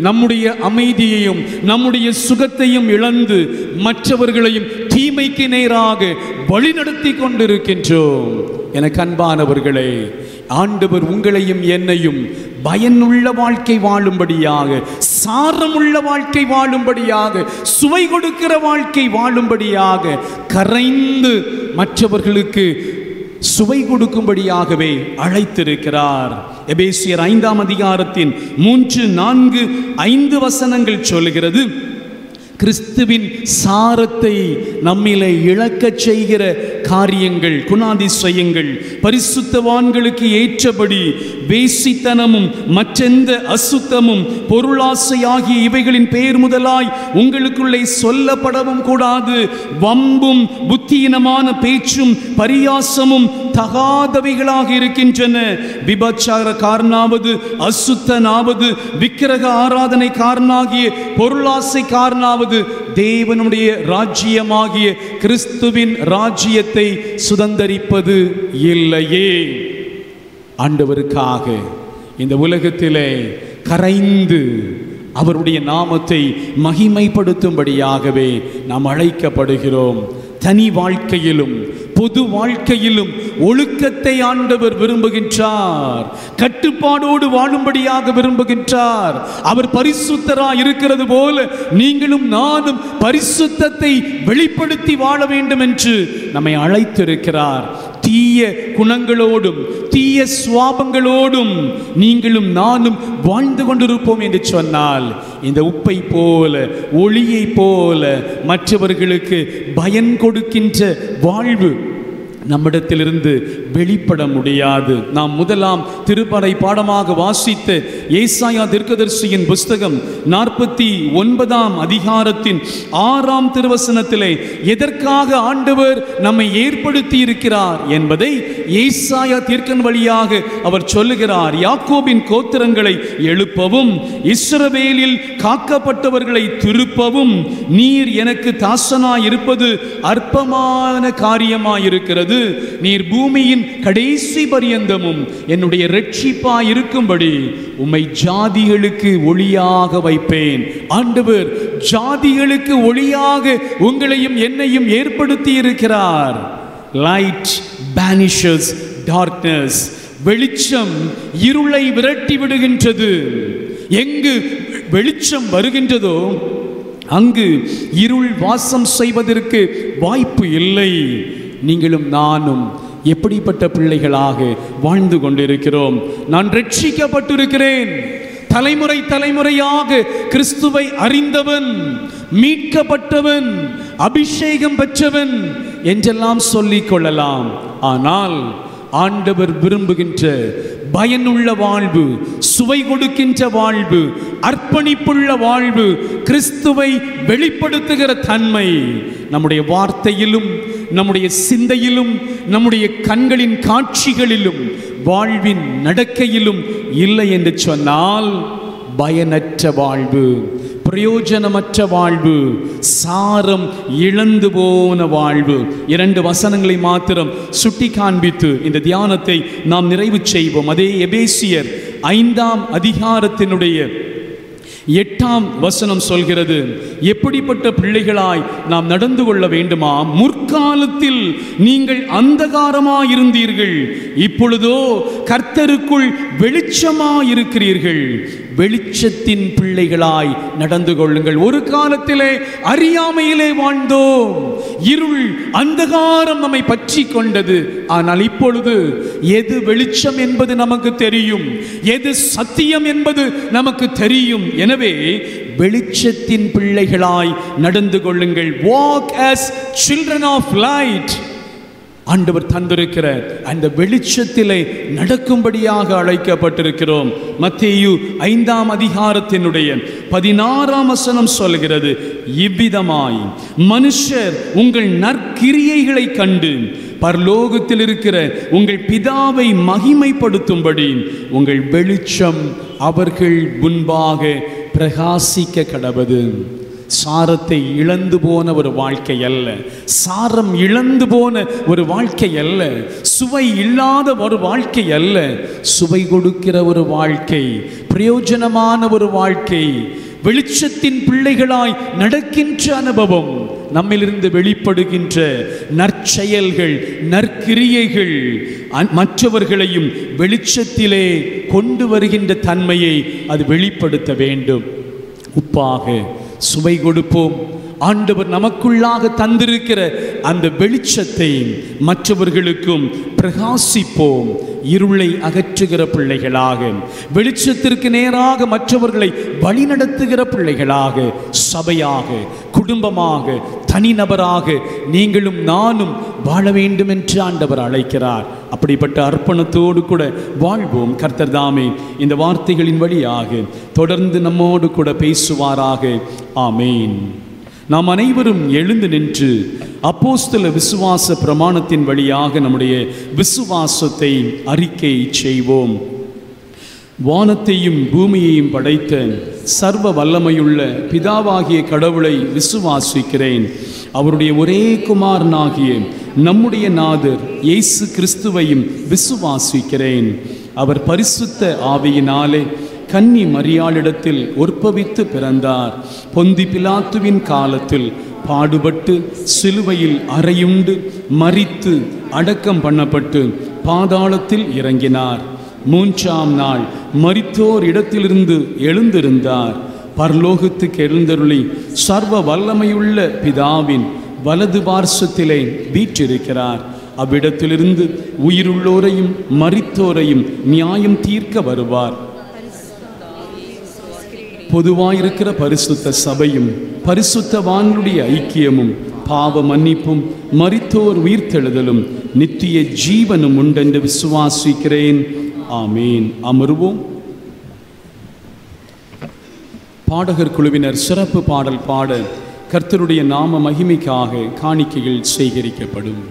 நம்முடைய அமைதியையும் நம்முடைய சுகத்தையும் இழந்து மற்றவர்களையும் தீமைக்கு நேராக வழிநடத்தி கொண்டிருக்கின்றோம். எனக்கு அன்பானவர்களே, ஆண்டவர் உங்களையும் என்னையும் பயனுள்ள வாழ்க்கை வாழும்படியாக, சாரமுள்ள வாழ்க்கை வாழும்படியாக, சுவை கொடுக்கிற வாழ்க்கை வாழும்படியாக, கரைந்து மற்றவர்களுக்கு சுவை கொடுக்கும்படியாகவே அழைத்திருக்கிறார். எபேசியர் 5ஆம் அதிகாரத்தின் 3, 4, 5 வசனங்கள் சொல்லுகிறது, கிறிஸ்துவின் சாரத்தை நம்மிலே இழக்கச் செய்கிற காரியங்கள், குணாதிசயங்கள், பரிசுத்தவான்களுக்கு ஏற்றபடி வேசித்தனமும் மற்றெந்த அசுத்தமும் பொருளாசை ஆகிய இவைகளின் பெயர் முதலாய் உங்களுக்குள்ளே சொல்லப்படவும் கூடாது. வம்பும் புத்தியினமான பேச்சும் பரியாசமும் தகாதவைகளாக இருக்கின்றன. விபச்சாரக்காரனாவது, அசுத்தனாவது, விக்கிரக ஆராதனைக்காரனாகிய பொருளாசைக்காரனாவது தேவனுடைய ராஜ்யமாகிய கிறிஸ்துவின் ராஜ்யத்தை சுதந்தரிப்பது இல்லையே. ஆண்டவருக்காக இந்த உலகத்திலே கரைந்து அவருடைய நாமத்தை மகிமைப்படுத்தும்படியாகவே நாம் அழைக்கப்படுகிறோம். தனி வாழ்க்கையிலும் பொது வாழ்க்கையிலும் ஒழுக்கத்தை ஆண்டவர் விரும்புகின்றார். கட்டுப்பாடோடு வாழும்படியாக விரும்புகின்றார். அவர் பரிசுத்தராய் இருக்கிறது போல நீங்களும் நானும் பரிசுத்தத்தை வெளிப்படுத்தி வாழ வேண்டும் என்று நம்மை அழைத்திருக்கிறார். தீய குணங்களோடும் தீய சுவாபங்களோடும் நீங்களும் நானும் வாழ்ந்து கொண்டிருப்போம் என்று சொன்னால், இந்த உப்பை போல ஒளியை போல மற்றவர்களுக்கு பயன் கொடுக்கின்ற வாழ்வு நம்மிடத்திலிருந்து வெளிப்பட முடியாது. நாம் முதலாம் திருப்படை பாடமாக வாசித்த ஏசாயா தீர்க்கதரிசியின் புஸ்தகம் 49ஆம் அதிகாரத்தின் 6ஆம் திருவசனத்திலே எதற்காக ஆண்டவர் நம்மை ஏற்படுத்தி இருக்கிறார் என்பதை ஏசாயா தீர்க்கன் வழியாக அவர் சொல்லுகிறார். யாக்கோபின் கோத்திரங்களை எழுப்பவும், இஸ்ரவேலில் காக்கப்பட்டவர்களை திருப்பவும் நீர் எனக்கு தாசனாய் இருப்பது அற்பமான காரியமாயிருக்கிறது. நீர் பூமியின் கடைசி பரியந்தமும் என்னுடைய இரட்சிப்பாய் இருக்கும்படி உம்மை ஜாதிகளுக்கு ஒளியாக வைப்பேன். ஆண்டவர் ஜாதிகளுக்கு ஒளியாக உங்களையும் என்னையும் ஏற்படுத்தி இருக்கிறார். Light banishes darkness. வெளிச்சம் இருளை விரட்டி விடுகின்றது. எங்கு வெளிச்சம் வருகின்றதோ அங்கு இருள் வாசம் செய்வதற்கு வாய்ப்பு இல்லை. நீங்களும் நானும் எப்படிப்பட்ட பிள்ளைகளாக வாழ்ந்து கொண்டிருக்கிறோம்? நான் ரட்சிக்கப்பட்டிருக்கிறேன், தலைமுறை தலைமுறையாக கிறிஸ்துவை அறிந்தவன், மீட்கப்பட்டவன், அபிஷேகம் பெற்றவன் என்றெல்லாம் சொல்லிக் கொள்ளலாம். ஆனால் ஆண்டவர் விரும்புகின்ற பயனுள்ள வாழ்வு, சுவை கொடுக்கின்ற வாழ்வு, அர்ப்பணிப்புள்ள வாழ்வு, கிறிஸ்துவை வெளிப்படுத்துகிற தன்மை நம்முடைய வார்த்தையிலும் நம்முடைய சிந்தையிலும் நம்முடைய கண்களின் காட்சிகளிலும் வாழ்வின் நடக்கையிலும் இல்லை என்று சொன்னால் பயனற்ற வாழ்வு, பிரயோஜனமற்ற வாழ்வு, சாரம் இழந்து போன வாழ்வு. 2 வசனங்களை மாத்திரம் சுட்டி காண்பித்து இந்த தியானத்தை நாம் நிறைவு செய்வோம். அதே எபேசியர் 5ஆம் அதிகாரத்தினுடைய 8ஆம் வசனம் சொல்கிறது, எப்படிப்பட்ட பிள்ளைகளாய் நாம் நடந்து கொள்ள வேண்டுமா? முற்காலத்தில் நீங்கள் அந்தகாரமாயிருந்தீர்கள், இப்பொழுதோ கர்த்தருக்குள் வெளிச்சமாயிருக்கிறீர்கள். வெளிச்சத்தின் பிள்ளைகளாய் நடந்து கொள்ளுங்கள். ஒரு காலத்திலே அறியாமையிலே வாழ்ந்தோம், இருள் அந்தகாரம் நம்மை பற்றி கொண்டது. ஆனால் இப்பொழுது எது வெளிச்சம் என்பது நமக்கு தெரியும், எது சத்தியம் என்பது நமக்கு தெரியும். எனவே வெளிச்சத்தின் பிள்ளைகளாய் நடந்து கொள்ளுங்கள். Walk as children of light. ஆண்டவர் தந்திருக்கிற அந்த வெளிச்சத்திலே நடக்கும்படியாக அழைக்கப்பட்டிருக்கிறோம். மத்தேயு 5ஆம் அதிகாரத்தினுடைய 16ஆம் வசனம் சொல்கிறது, இவ்விதமாய் மனுஷர் உங்கள் நற்கிரியைகளை கண்டு பரலோகத்தில் இருக்கிற உங்கள் பிதாவை மகிமைப்படுத்தும்படி உங்கள் வெளிச்சம் அவர்கள் முன்பாக பிரகாசிக்க கடவது. சாரத்தை இழந்து போன ஒரு வாழ்க்கை அல்ல, சாரம் இழந்து போன ஒரு வாழ்க்கை அல்ல, சுவை இல்லாத ஒரு வாழ்க்கை அல்ல, சுவை கொடுக்கிற ஒரு வாழ்க்கை, பிரயோஜனமான ஒரு வாழ்க்கை, வெளிச்சத்தின் பிள்ளைகளாய் நடக்கின்ற அனுபவம், நம்மிலிருந்து வெளிப்படுகின்ற நற்செயல்கள், நற்கிரியைகள் மற்றவர்களையும் வெளிச்சத்திலே கொண்டு வருகின்ற தன்மையை அது வெளிப்படுத்த வேண்டும். உப்பாக சுவை கொடுப்போம், ஆண்டவர் நமக்குள்ளாக தந்திருக்கிற அந்த வெளிச்சத்தை மற்றவர்களுக்கும் பிரகாசிப்போம். இருளை அகற்றுகிற பிள்ளைகளாக, வெளிச்சத்திற்கு நேராக மற்றவர்களை வழிநடத்துகிற பிள்ளைகளாக, சபையாக, குடும்பமாக, தனிநபராக நீங்களும் நானும் வாழ வேண்டும் என்று ஆண்டவர் அழைக்கிறார். அப்படிப்பட்ட அர்ப்பணத்தோடு கூட வாழ்வோம். கர்த்தர் தாமே இந்த வார்த்தைகளின் வழியாக தொடர்ந்து நம்மோடு கூட பேசுவாராக. ஆமேன். நாம் அனைவரும் எழுந்து நின்று அப்போஸ்தல விசுவாச பிரமாணத்தின் வழியாக நம்முடைய விசுவாசத்தை அறிக்கை செய்வோம். வானத்தையும் பூமியையும் படைத்த சர்வ வல்லமையுள்ள பிதாவாகிய கடவுளை விசுவாசிக்கிறேன். அவருடைய ஒரே குமாரனாகிய நம்முடைய நாதர் இயேசு கிறிஸ்துவையும் விசுவாசிக்கிறேன். அவர் பரிசுத்த ஆவியினாலே கன்னி மரியாளிடத்தில் உற்பவித்து பிறந்தார். பொந்தி பிலாத்துவின் காலத்தில் பாடுபட்டு சிலுவையில் அறையுண்டு மரித்து அடக்கம் பண்ணப்பட்டு பாதாளத்தில் இறங்கினார். 3ஆம் நாள் மரித்தோர் இடத்திலிருந்து எழுந்திருந்தார். பரலோகத்துக்கு எழுந்தருளி சர்வ வல்லமையுள்ள பிதாவின் வலது பார்சத்திலே வீற்றிருக்கிறார். அவ்விடத்திலிருந்து உயிருள்ளோரையும் மரித்தோரையும் நியாயம் தீர்க்க வருவார். பொதுவாயிருக்கிற பரிசுத்த சபையும் பரிசுத்தவான்களுடைய ஐக்கியமும் பாவ மன்னிப்பும் மரித்தோர் உயிர்த்தெழுதலும் நித்திய ஜீவனும் உண்டென்று விசுவாசிக்கிறேன். ஆமேன். அமர்வோம். பாடகர் குழுவினர் சிறப்பு பாடல் பாட கர்த்தருடைய நாம மகிமைக்காக காணிக்கைகள் சேகரிக்கப்படும்.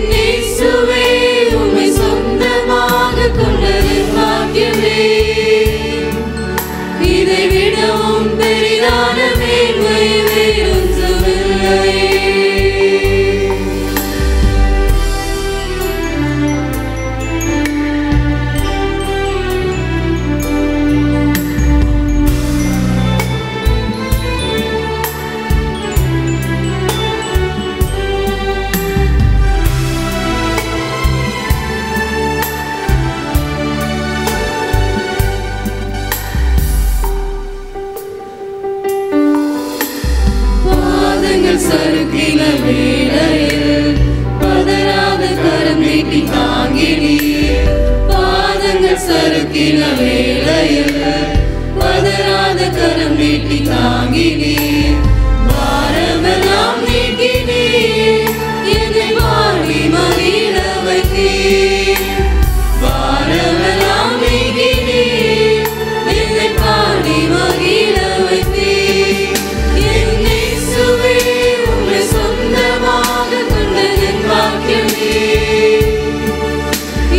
Yes. நீட்டி தாங்கினீர். பாதங்கள் சறுக்கின வேளையில் பதறாத கரம் நீட்டி தாங்கினீர். பாரமெல்லாம் நீக்கினீர். என்னை பாடி மகிழ வைத்தீர். பாரமெல்லாம் நீக்கினீர். என்னை பாடி மகிழ வைத்தீர். என் இயேசுவே, உம்மை சொந்தமாக கொண்ட என் பாக்கியமே.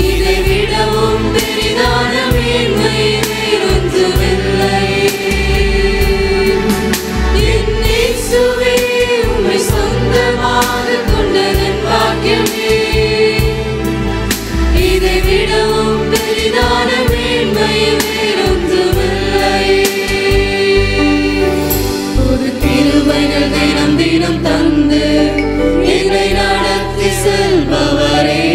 இதை விடவும் பெரிதான மேன்மை வேறொன்றுமில்லை. என் இயேசுவே, உம்மை சொந்தமாக கொண்ட என் பாக்கியமே. இதை விடவும் பெரிதான மேன்மை வேறொன்றுமில்லை. புது கிருபைகள் தினம் தினம் தந்து என்னை நடத்தி செல்பவரே,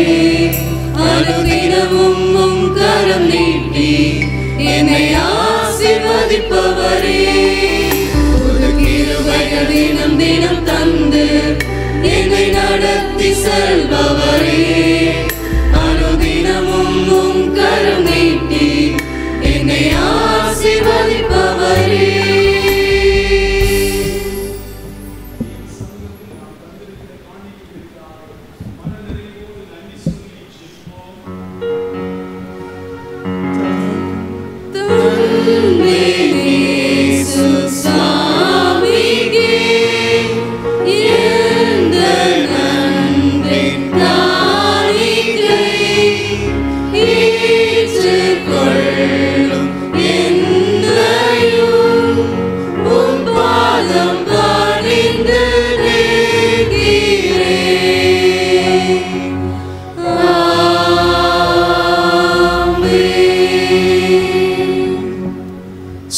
அனுதினமும் உம் கரம் நீட்டி என்னை ஆசீர்வதிப்பவரே. புது கிருபைகள் தினம் தினம் தந்து என்னை நடத்தி செல்பவரே, அனுதினமும் உம் கரம் நீட்டி என்னை ஆசீர்வதிப்பவரே.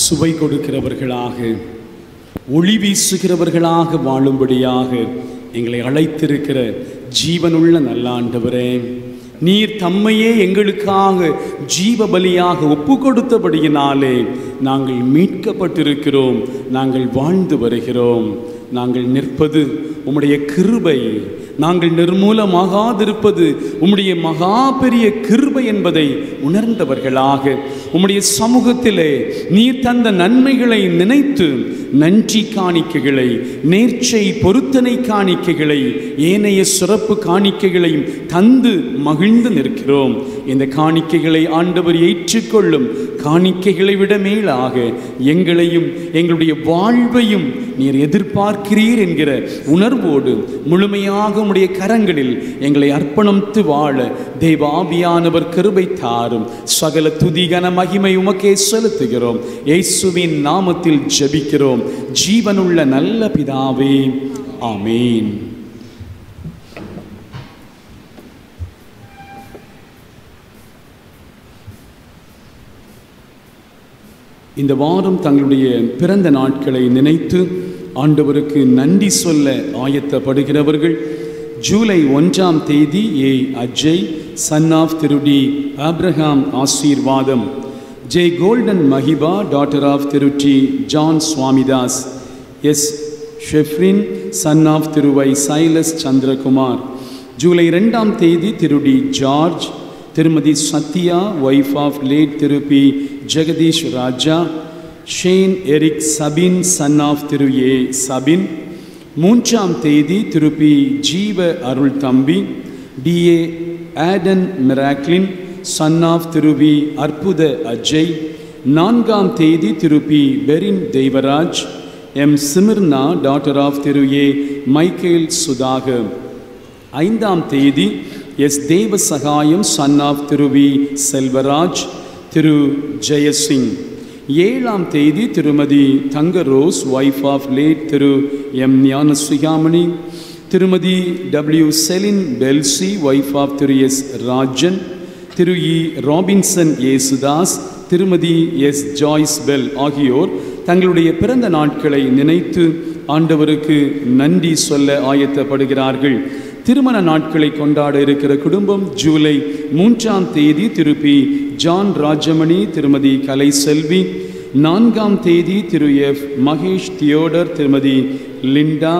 சுவை கொடுக்கிறவர்களாக, ஒளி வீசுகிறவர்களாக வாழும்படியாக எங்களை அழைத்திருக்கிற ஜீவனுள்ள நல்ல ஆண்டவரே, நீர் தம்மையே எங்களுக்காக ஜீவ பலியாக ஒப்பு கொடுத்தபடியினாலே நாங்கள் மீட்கப்பட்டிருக்கிறோம், நாங்கள் வாழ்ந்து வருகிறோம். நாங்கள் நிற்பது உம்முடைய கிருபை, நாங்கள் நிர்மூலமாகாதிருப்பது உம்முடைய மகா பெரிய கிருபை என்பதை உணர்ந்தவர்களாக உம்முடைய சமூகத்திலே நீர் தந்த நன்மைகளை நினைத்து நன்றி காணிக்கைகளை, நேர்ச்சை பொருத்தனை காணிக்கைகளை, ஏனைய சிறப்பு காணிக்கைகளையும் தந்து மகிழ்ந்து நிற்கிறோம். இந்த காணிக்கைகளை ஆண்டவர் ஏற்றுக்கொள்ளும். காணிக்கைகளை விட மேலாக எங்களையும் எங்களுடைய வாழ்வையும் நீர் எதிர்பார்க்கிறீர் என்கிற உணர்வோடு முழுமையாக உம்முடைய கரங்களில் எங்களை அர்ப்பணித்து வாழ தேவ ஆவியானவர் கிருபை தாரும். சகல துதிகன மகிமை உமக்கே செலுத்துகிறோம். இயேசுவின் நாமத்தில் ஜெபிக்கிறோம் ஜீவனுள்ள நல்ல பிதாவே, ஆமீன். இந்த வாரம் தங்களுடைய பிறந்த நாட்களை நினைத்து ஆண்டவருக்கு நன்றி சொல்ல ஆயத்தப்படுகிறவர்கள் ஜூலை 1ஆம் தேதி ஏ அஜய், சன் ஆஃப் திருடி Abraham Aseervatham, J Golden Mahiba, daughter of திருட்டி John Swamidas, S Shefrin, son of திருவை சைலஸ் சந்திரகுமார். ஜூலை 2ஆம் தேதி திருடி ஜார்ஜ், திருமதி சத்யா, ஒய்ஃப் ஆஃப் லேட் திருப்பி Jagadish Raja, Shane Eric Sabin, son of Thiru A Sabin. 3ஆம் தேதி திருப்பி Jeeva Arul Thambi, D A Aden Miraclin, son of திருவி அற்புத அஜய். 4ஆம் தேதி திருப்பி Perin Deivaraj, M Smyrna, daughter of Thiru A Michael Sudhakar. 5ஆம் தேதி எஸ் தேவ சகாயம், சன் ஆஃப் திருவி செல்வராஜ், திரு ஜெயசிங். 7ஆம் தேதி Thirumathi Thanga Rose, wife of late Thiru M Gnanasuyamani, Thirumathi W Celine Belsy, wife of Thiru S Rajan, Thiru E Robinson Yesudas, Thirumathi S Joyce bell ஆகியோர் தங்களுடைய பிறந்த நாட்களை நினைத்து ஆண்டவருக்கு நன்றி சொல்ல ஆயத்தப்படுகிறார்கள். திருமண நாட்களை கொண்டாட இருக்கிற குடும்பம் ஜூலை 3ஆம் தேதி திருப்பி ஜான் ராஜமணி, திருமதி கலை செல்வி. 4ஆம் தேதி திரு எஃப் மகேஷ் தியோடர், திருமதி லிண்டா.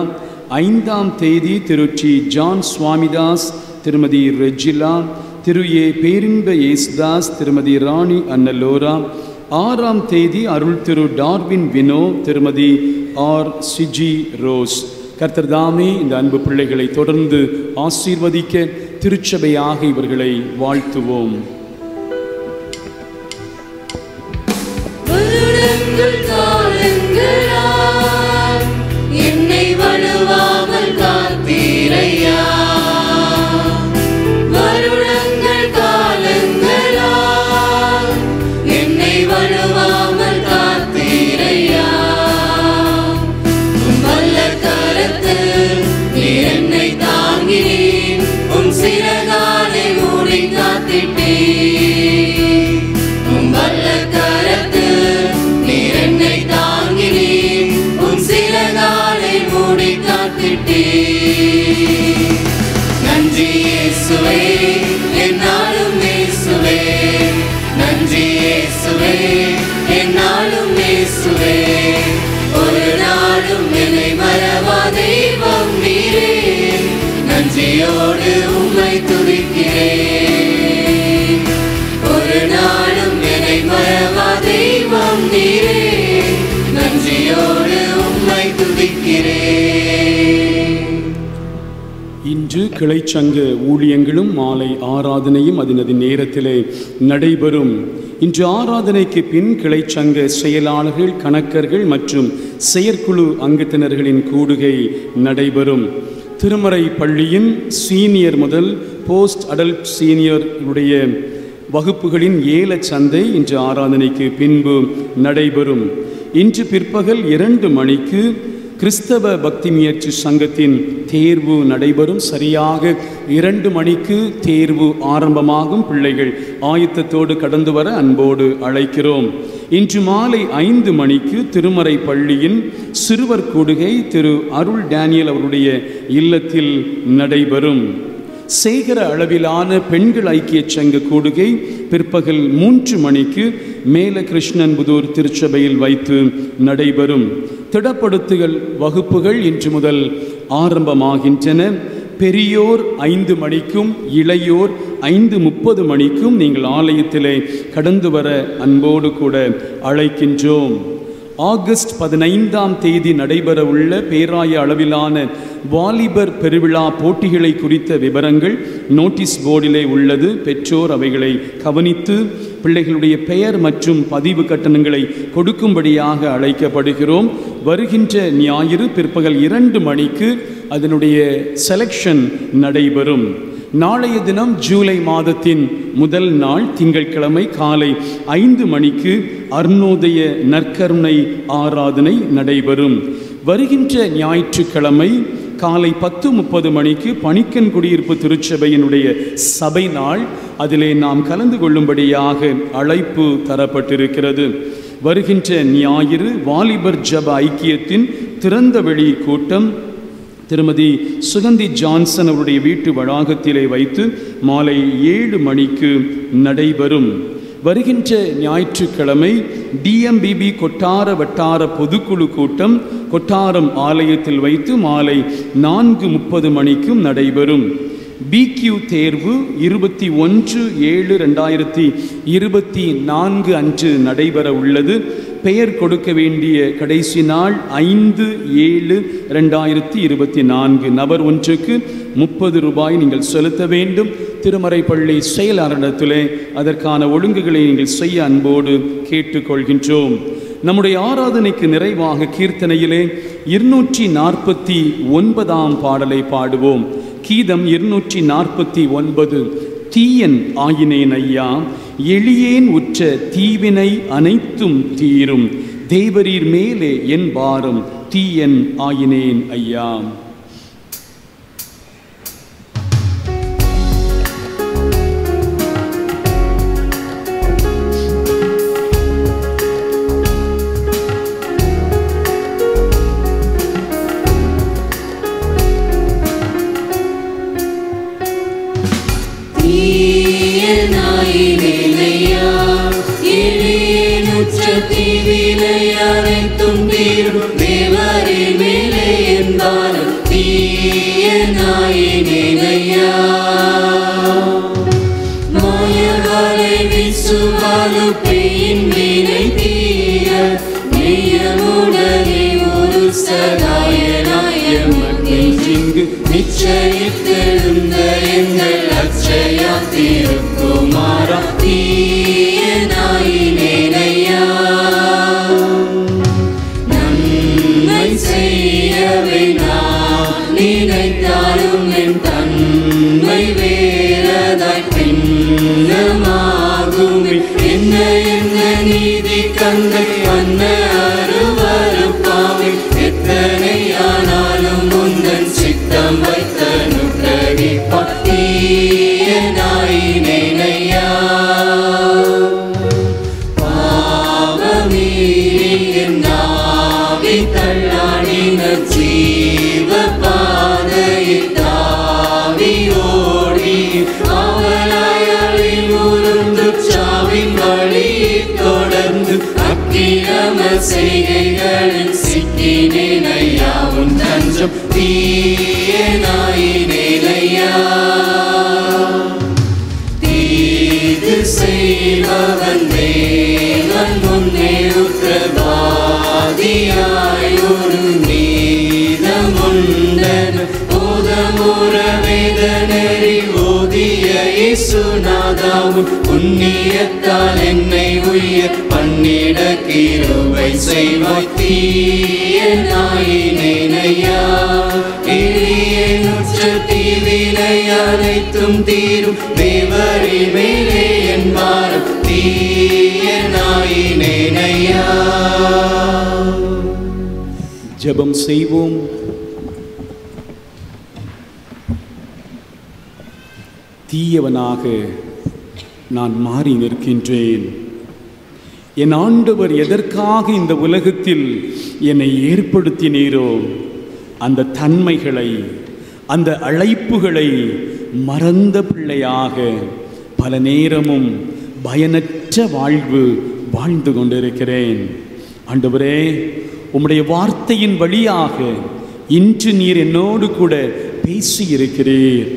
5ஆம் தேதி திரு டி ஜான் சுவாமிதாஸ், திருமதி ரெஜிலா, திரு ஏ பேரின்ப ஏசுதாஸ், திருமதி ராணி அன்னலோரா. 6ஆம் தேதி அருள் திரு டார்வின் வினோ, திருமதி ஆர் சிஜி ரோஸ். கர்த்தர் தாமே இந்த அன்பு பிள்ளைகளை தொடர்ந்து ஆசீர்வதிக்க திருச்சபையாக இவர்களை வாழ்த்துவோம். என்னை வழுவாமல் காத்தீரையா, வருடங்கள் காலங்களா என்னை வழுவாமல் காத்தீரையா. உன் வல்ல கரத்து நீர் என்னை தாங்கினீர், உன் சிறகாலை மூடி காத்திட்டீர். உன் வல்ல கரத்து நீர் என்னை தாங்கினீர், உன் சிறகாலை மூடி காத்திட்டீர். நன்றி இயேசுவே, என்னாலும் இயேசுவே, நன்றி இயேசுவே, என்னாலும் இயேசுவே. ஒரு நாளும் என்னை மறவா தெய்வம் நீரே, நன்றியோடு உம்மை துதிக்கிறேன். ஒரு நாளும் என்னை மறவா தெய்வம் நீரே, நன்றியோடு உம்மை துதிக்கிறேன். இன்று கிளைச்சங்க ஊழியங்களும் மாலை ஆராதனையும் அதனது நேரத்திலே நடைபெறும். இன்று ஆராதனைக்கு பின் கிளைச்சங்க செயலாளர்கள், கணக்கர்கள் மற்றும் செயற்குழு அங்கத்தினர்களின் கூடுகை நடைபெறும். திருமறை பள்ளியின் சீனியர் முதல் போஸ்ட் அடல்ட் சீனியருடைய வகுப்புகளின் ஏல சந்தை இன்று ஆராதனைக்கு பின்பு நடைபெறும். இன்று பிற்பகல் 2 மணிக்கு கிறிஸ்தவ பக்தி முயற்சி சங்கத்தின் தேர்வு நடைபெறும். சரியாக 2 மணிக்கு தேர்வு ஆரம்பமாகும். பிள்ளைகள் ஆயத்தத்தோடு கடந்து வர அன்போடு அழைக்கிறோம். இன்று மாலை 5 மணிக்கு திருமறை பள்ளியின் சிறுவர் கூடுகை திரு அருள் டேனியல் அவருடைய இல்லத்தில் நடைபெறும். சேகர அளவிலான பெண்கள் ஐக்கிய சங்க கூடுகை பிற்பகல் 3 மணிக்கு மேல கிருஷ்ணன்புதூர் திருச்சபையில் வைத்து நடைபெறும். திடப்படுத்துதல் வகுப்புகள் இன்று முதல் ஆரம்பமாகின்றன. பெரியோர் 5 மணிக்கும் இளையோர் 5:30 மணிக்கும் நீங்கள் ஆலயத்திலே கடந்து வர அன்போடு கூட அழைக்கின்றோம். ஆகஸ்ட் 15ஆம் தேதி நடைபெற உள்ள பேராய அளவிலான வாலிபர் பெருவிழா போட்டிகளை குறித்த விவரங்கள் நோட்டீஸ் போர்டிலே உள்ளது. பெற்றோர் அவைகளை கவனித்து பிள்ளைகளுடைய பெயர் மற்றும் பதிவு கட்டணங்களை கொடுக்கும்படியாக அழைக்கப்படுகிறோம். வருகின்ற ஞாயிறு பிற்பகல் 2 மணிக்கு அதனுடைய செலக்ஷன் நடைபெறும். நாளைய தினம் ஜூலை மாதத்தின் முதல் நாள் திங்கட்கிழமை காலை 5 மணிக்கு அருணோதய நற்கருணை ஆராதனை நடைபெறும். வருகின்ற ஞாயிற்றுக்கிழமை காலை 10:30 மணிக்கு பணிக்கன் குடியிருப்பு திருச்சபையினுடைய சபை நாள். அதிலே நாம் கலந்து கொள்ளும்படியாக அழைப்பு தரப்பட்டிருக்கிறது. வருகின்ற ஞாயிறு வாலிபர் ஜப ஐக்கியத்தின் திறந்தவெளி கூட்டம் திருமதி சுகந்தி ஜான்சன் அவருடைய வீட்டு வளாகத்திலே வைத்து மாலை 7 மணிக்கு நடைபெறும். வருகின்ற ஞாயிற்றுக்கிழமை டிஎம்பிபி கொட்டார வட்டார பொதுக்குழு கூட்டம் கொட்டாரம் ஆலயத்தில் வைத்து மாலை 4:30 மணிக்கும் நடைபெறும். பிக்யூ தேர்வு 21/7/2024 அன்று நடைபெற உள்ளது. பெயர் கொடுக்க வேண்டிய கடைசி நாள் 5/7/2024. நபர் ஒன்றுக்கு 30 ரூபாய் நீங்கள் செலுத்த வேண்டும். திருமறை பள்ளி செயலாளரிடத்திலே அதற்கான ஒழுங்குகளை நீங்கள் செய்ய அன்போடு கேட்டுக்கொள்கின்றோம். நம்முடைய ஆராதனைக்கு நிறைவாக கீர்த்தனையிலே 249ஆம் பாடலை பாடுவோம். கீதம் 249. தீயன் ஆயினேன் ஐயா, எளியேன் உற்ற தீவினை அனைத்தும் தீரும், தேவரீர் மேலே என் பாரம், தீயன் ஆயினேன் ஐயா. தேவரீர் மேலே என் பாரம், தீயனாயினேன் ஐயா. சகாயனாய் எமக்கென்றிங்கு நிச்சயித்தெழுந்த எங்கள் அச்சயா திருக்குமாரா தீயனாயினேனையா நன்மை செய்யவே நான் நினைத்தாலும் என் தன்மை வேறதாய் பின்னமாகும் என்ன என்ன நீதி கந்தை அன்ன அருவருப்பாவை எத்தனை ஆனாலும் முந்தன் சித்தம் வைத்த நுகரி பத்தியனாயினேனையா பாவமீறி என் நாவி தள்ளாடின ஜீவ பாதையில் தாவி ஓடி அவளாயலில் உருந்து சாவின் வழியை தொடர்ந்து அக்கிரம செய்கைகளில் சிக்கினேனையா உன் தஞ்சம் தீயனாயினேனையா தீது செய்பவன் தேவன் முன்னே உத்தரவாதியாய் ஒரு நீதமுண்டன் போதமுற வேதனறி ஓதிய இயேசுநாதாவும் புண்ணியத்தால் என்னை உயர் பண்ணிட கிருபை செய்வாய் தீயனாயினேனையா எளியனுற்ற தீவினை அனைத்தும் தீரும் தேவரி மேலே என் பாரம் தீயனாயினேனையா. ஜெபம் செய்வோம். தீயவனாக நான் மாறி நிற்கின்றேன். என் ஆண்டவர் எதற்காக இந்த உலகத்தில் என்னை ஏற்படுத்தினீரோ அந்த தன்மைகளை அந்த அழைப்புகளை மறந்த பிள்ளையாக பல நேரமும் பயனற்ற வாழ்வு வாழ்ந்து கொண்டிருக்கிறேன். ஆண்டவரே, உம்முடைய வார்த்தையின் வழியாக இன்று நீர் என்னோடு கூட பேசியிருக்கிறீர்.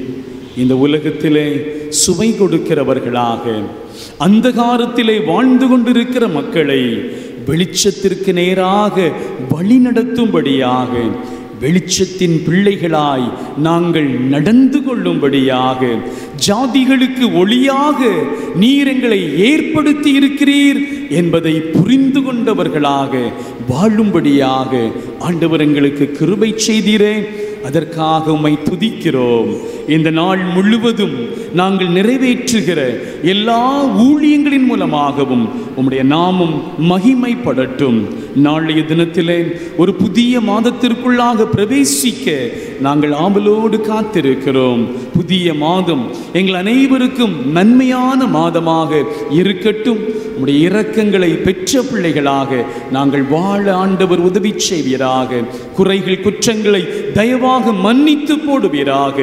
இந்த உலகத்திலே சுவை கொடுக்கிறவர்களாக அந்தகாரத்திலே வாழ்ந்து கொண்டிருக்கிற மக்களை வெளிச்சத்திற்கு நேராக வழிநடத்தும்படியாக வெளிச்சத்தின் பிள்ளைகளாய் நாங்கள் நடந்து கொள்ளும்படியாக ஜாதிகளுக்கு ஒளியாக நீர் எங்களை ஏற்படுத்தி இருக்கிறீர் என்பதை புரிந்து கொண்டவர்களாக வாழும்படியாக ஆண்டவர் எங்களுக்கு கிருபை செய்தீரே. அதற்காக உம்மை துதிக்கிறோம். இந்த நாள் முழுவதும் நாங்கள் நிறைவேற்றுகிற எல்லா ஊழியங்களின் மூலமாகவும் உம்முடைய நாமம் மகிமைப்படட்டும். நாளைய தினத்திலே ஒரு புதிய மாதத்திற்குள்ளாக பிரவேசிக்க நாங்கள் ஆவலோடு காத்திருக்கிறோம். புதிய மாதம் எங்கள் அனைவருக்கும் நன்மையான மாதமாக இருக்கட்டும். உம்முடைய இரக்கங்களை பெற்ற பிள்ளைகளாக நாங்கள் வாழ ஆண்டவர் உதவி செய்வீராக. குறைகள் குற்றங்களை தயவாக மன்னித்து போடுவீராக.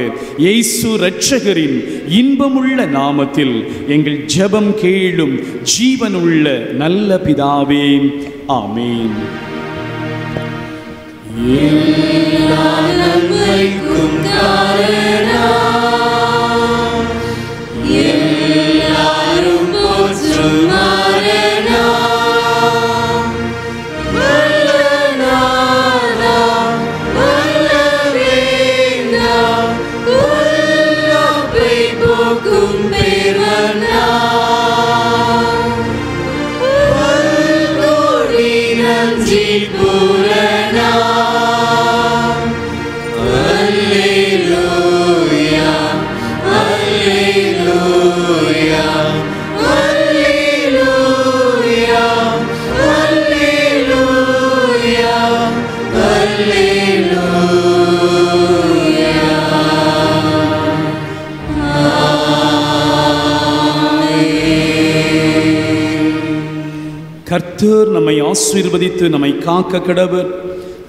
இயேசு இரட்சகரின் இன்பமுள்ள நாமத்தில் எங்கள் ஜெபம் கேளும் ஜீவனுள்ள நல்ல பிதாவே, ஆமீன். எல்லா நன்மைக்கும் காரணம் எல்லாரும் போற்றும் மரணம் வல்லநாதம் வல்லவேந்தம் உள்ளப்பை போக்கும் பேர்வண்ணம் வல்கோடி நன்றி பூரணம். கர்த்தர் நம்மை ஆசீர்வதித்து நம்மை காக்க கடவர்.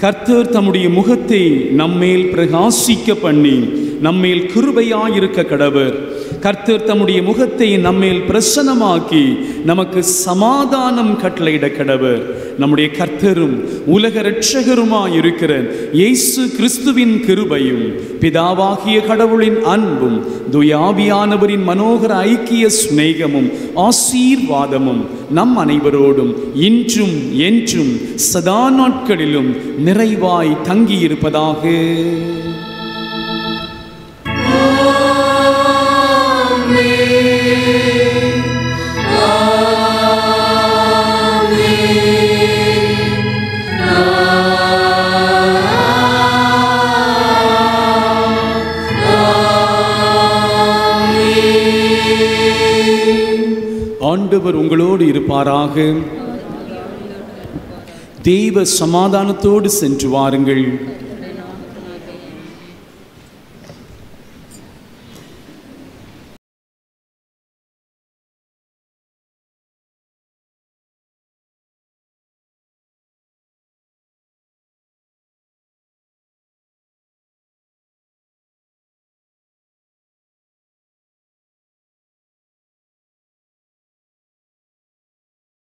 கர்த்தர் தம்முடைய முகத்தை நம்மேல் பிரகாசிக்க பண்ணி நம்மேல் கிருபையாயிருக்க கடவர். கர்த்தர் தம்முடைய முகத்தை நம்மேல் பிரசன்னமாக்கி நமக்கு சமாதானம் கட்டளையிட கடவர். நம்முடைய கர்த்தரும் உலக இரட்சகருமாயிருக்கிற இயேசு கிறிஸ்துவின் கிருபையும் பிதாவாகிய கடவுளின் அன்பும் துயாவியானவரின் மனோகர ஐக்கிய சிநேகமும் ஆசீர்வாதமும் நம் அனைவரோடும் இன்றும் என்றும் சதா நாட்களிலும் நிறைவாய் தங்கியிருப்பதாக. ஆண்டவர் உங்களோடு இருப்பாராக. தெய்வ சமாதானத்தோடு சென்று வாருங்கள்.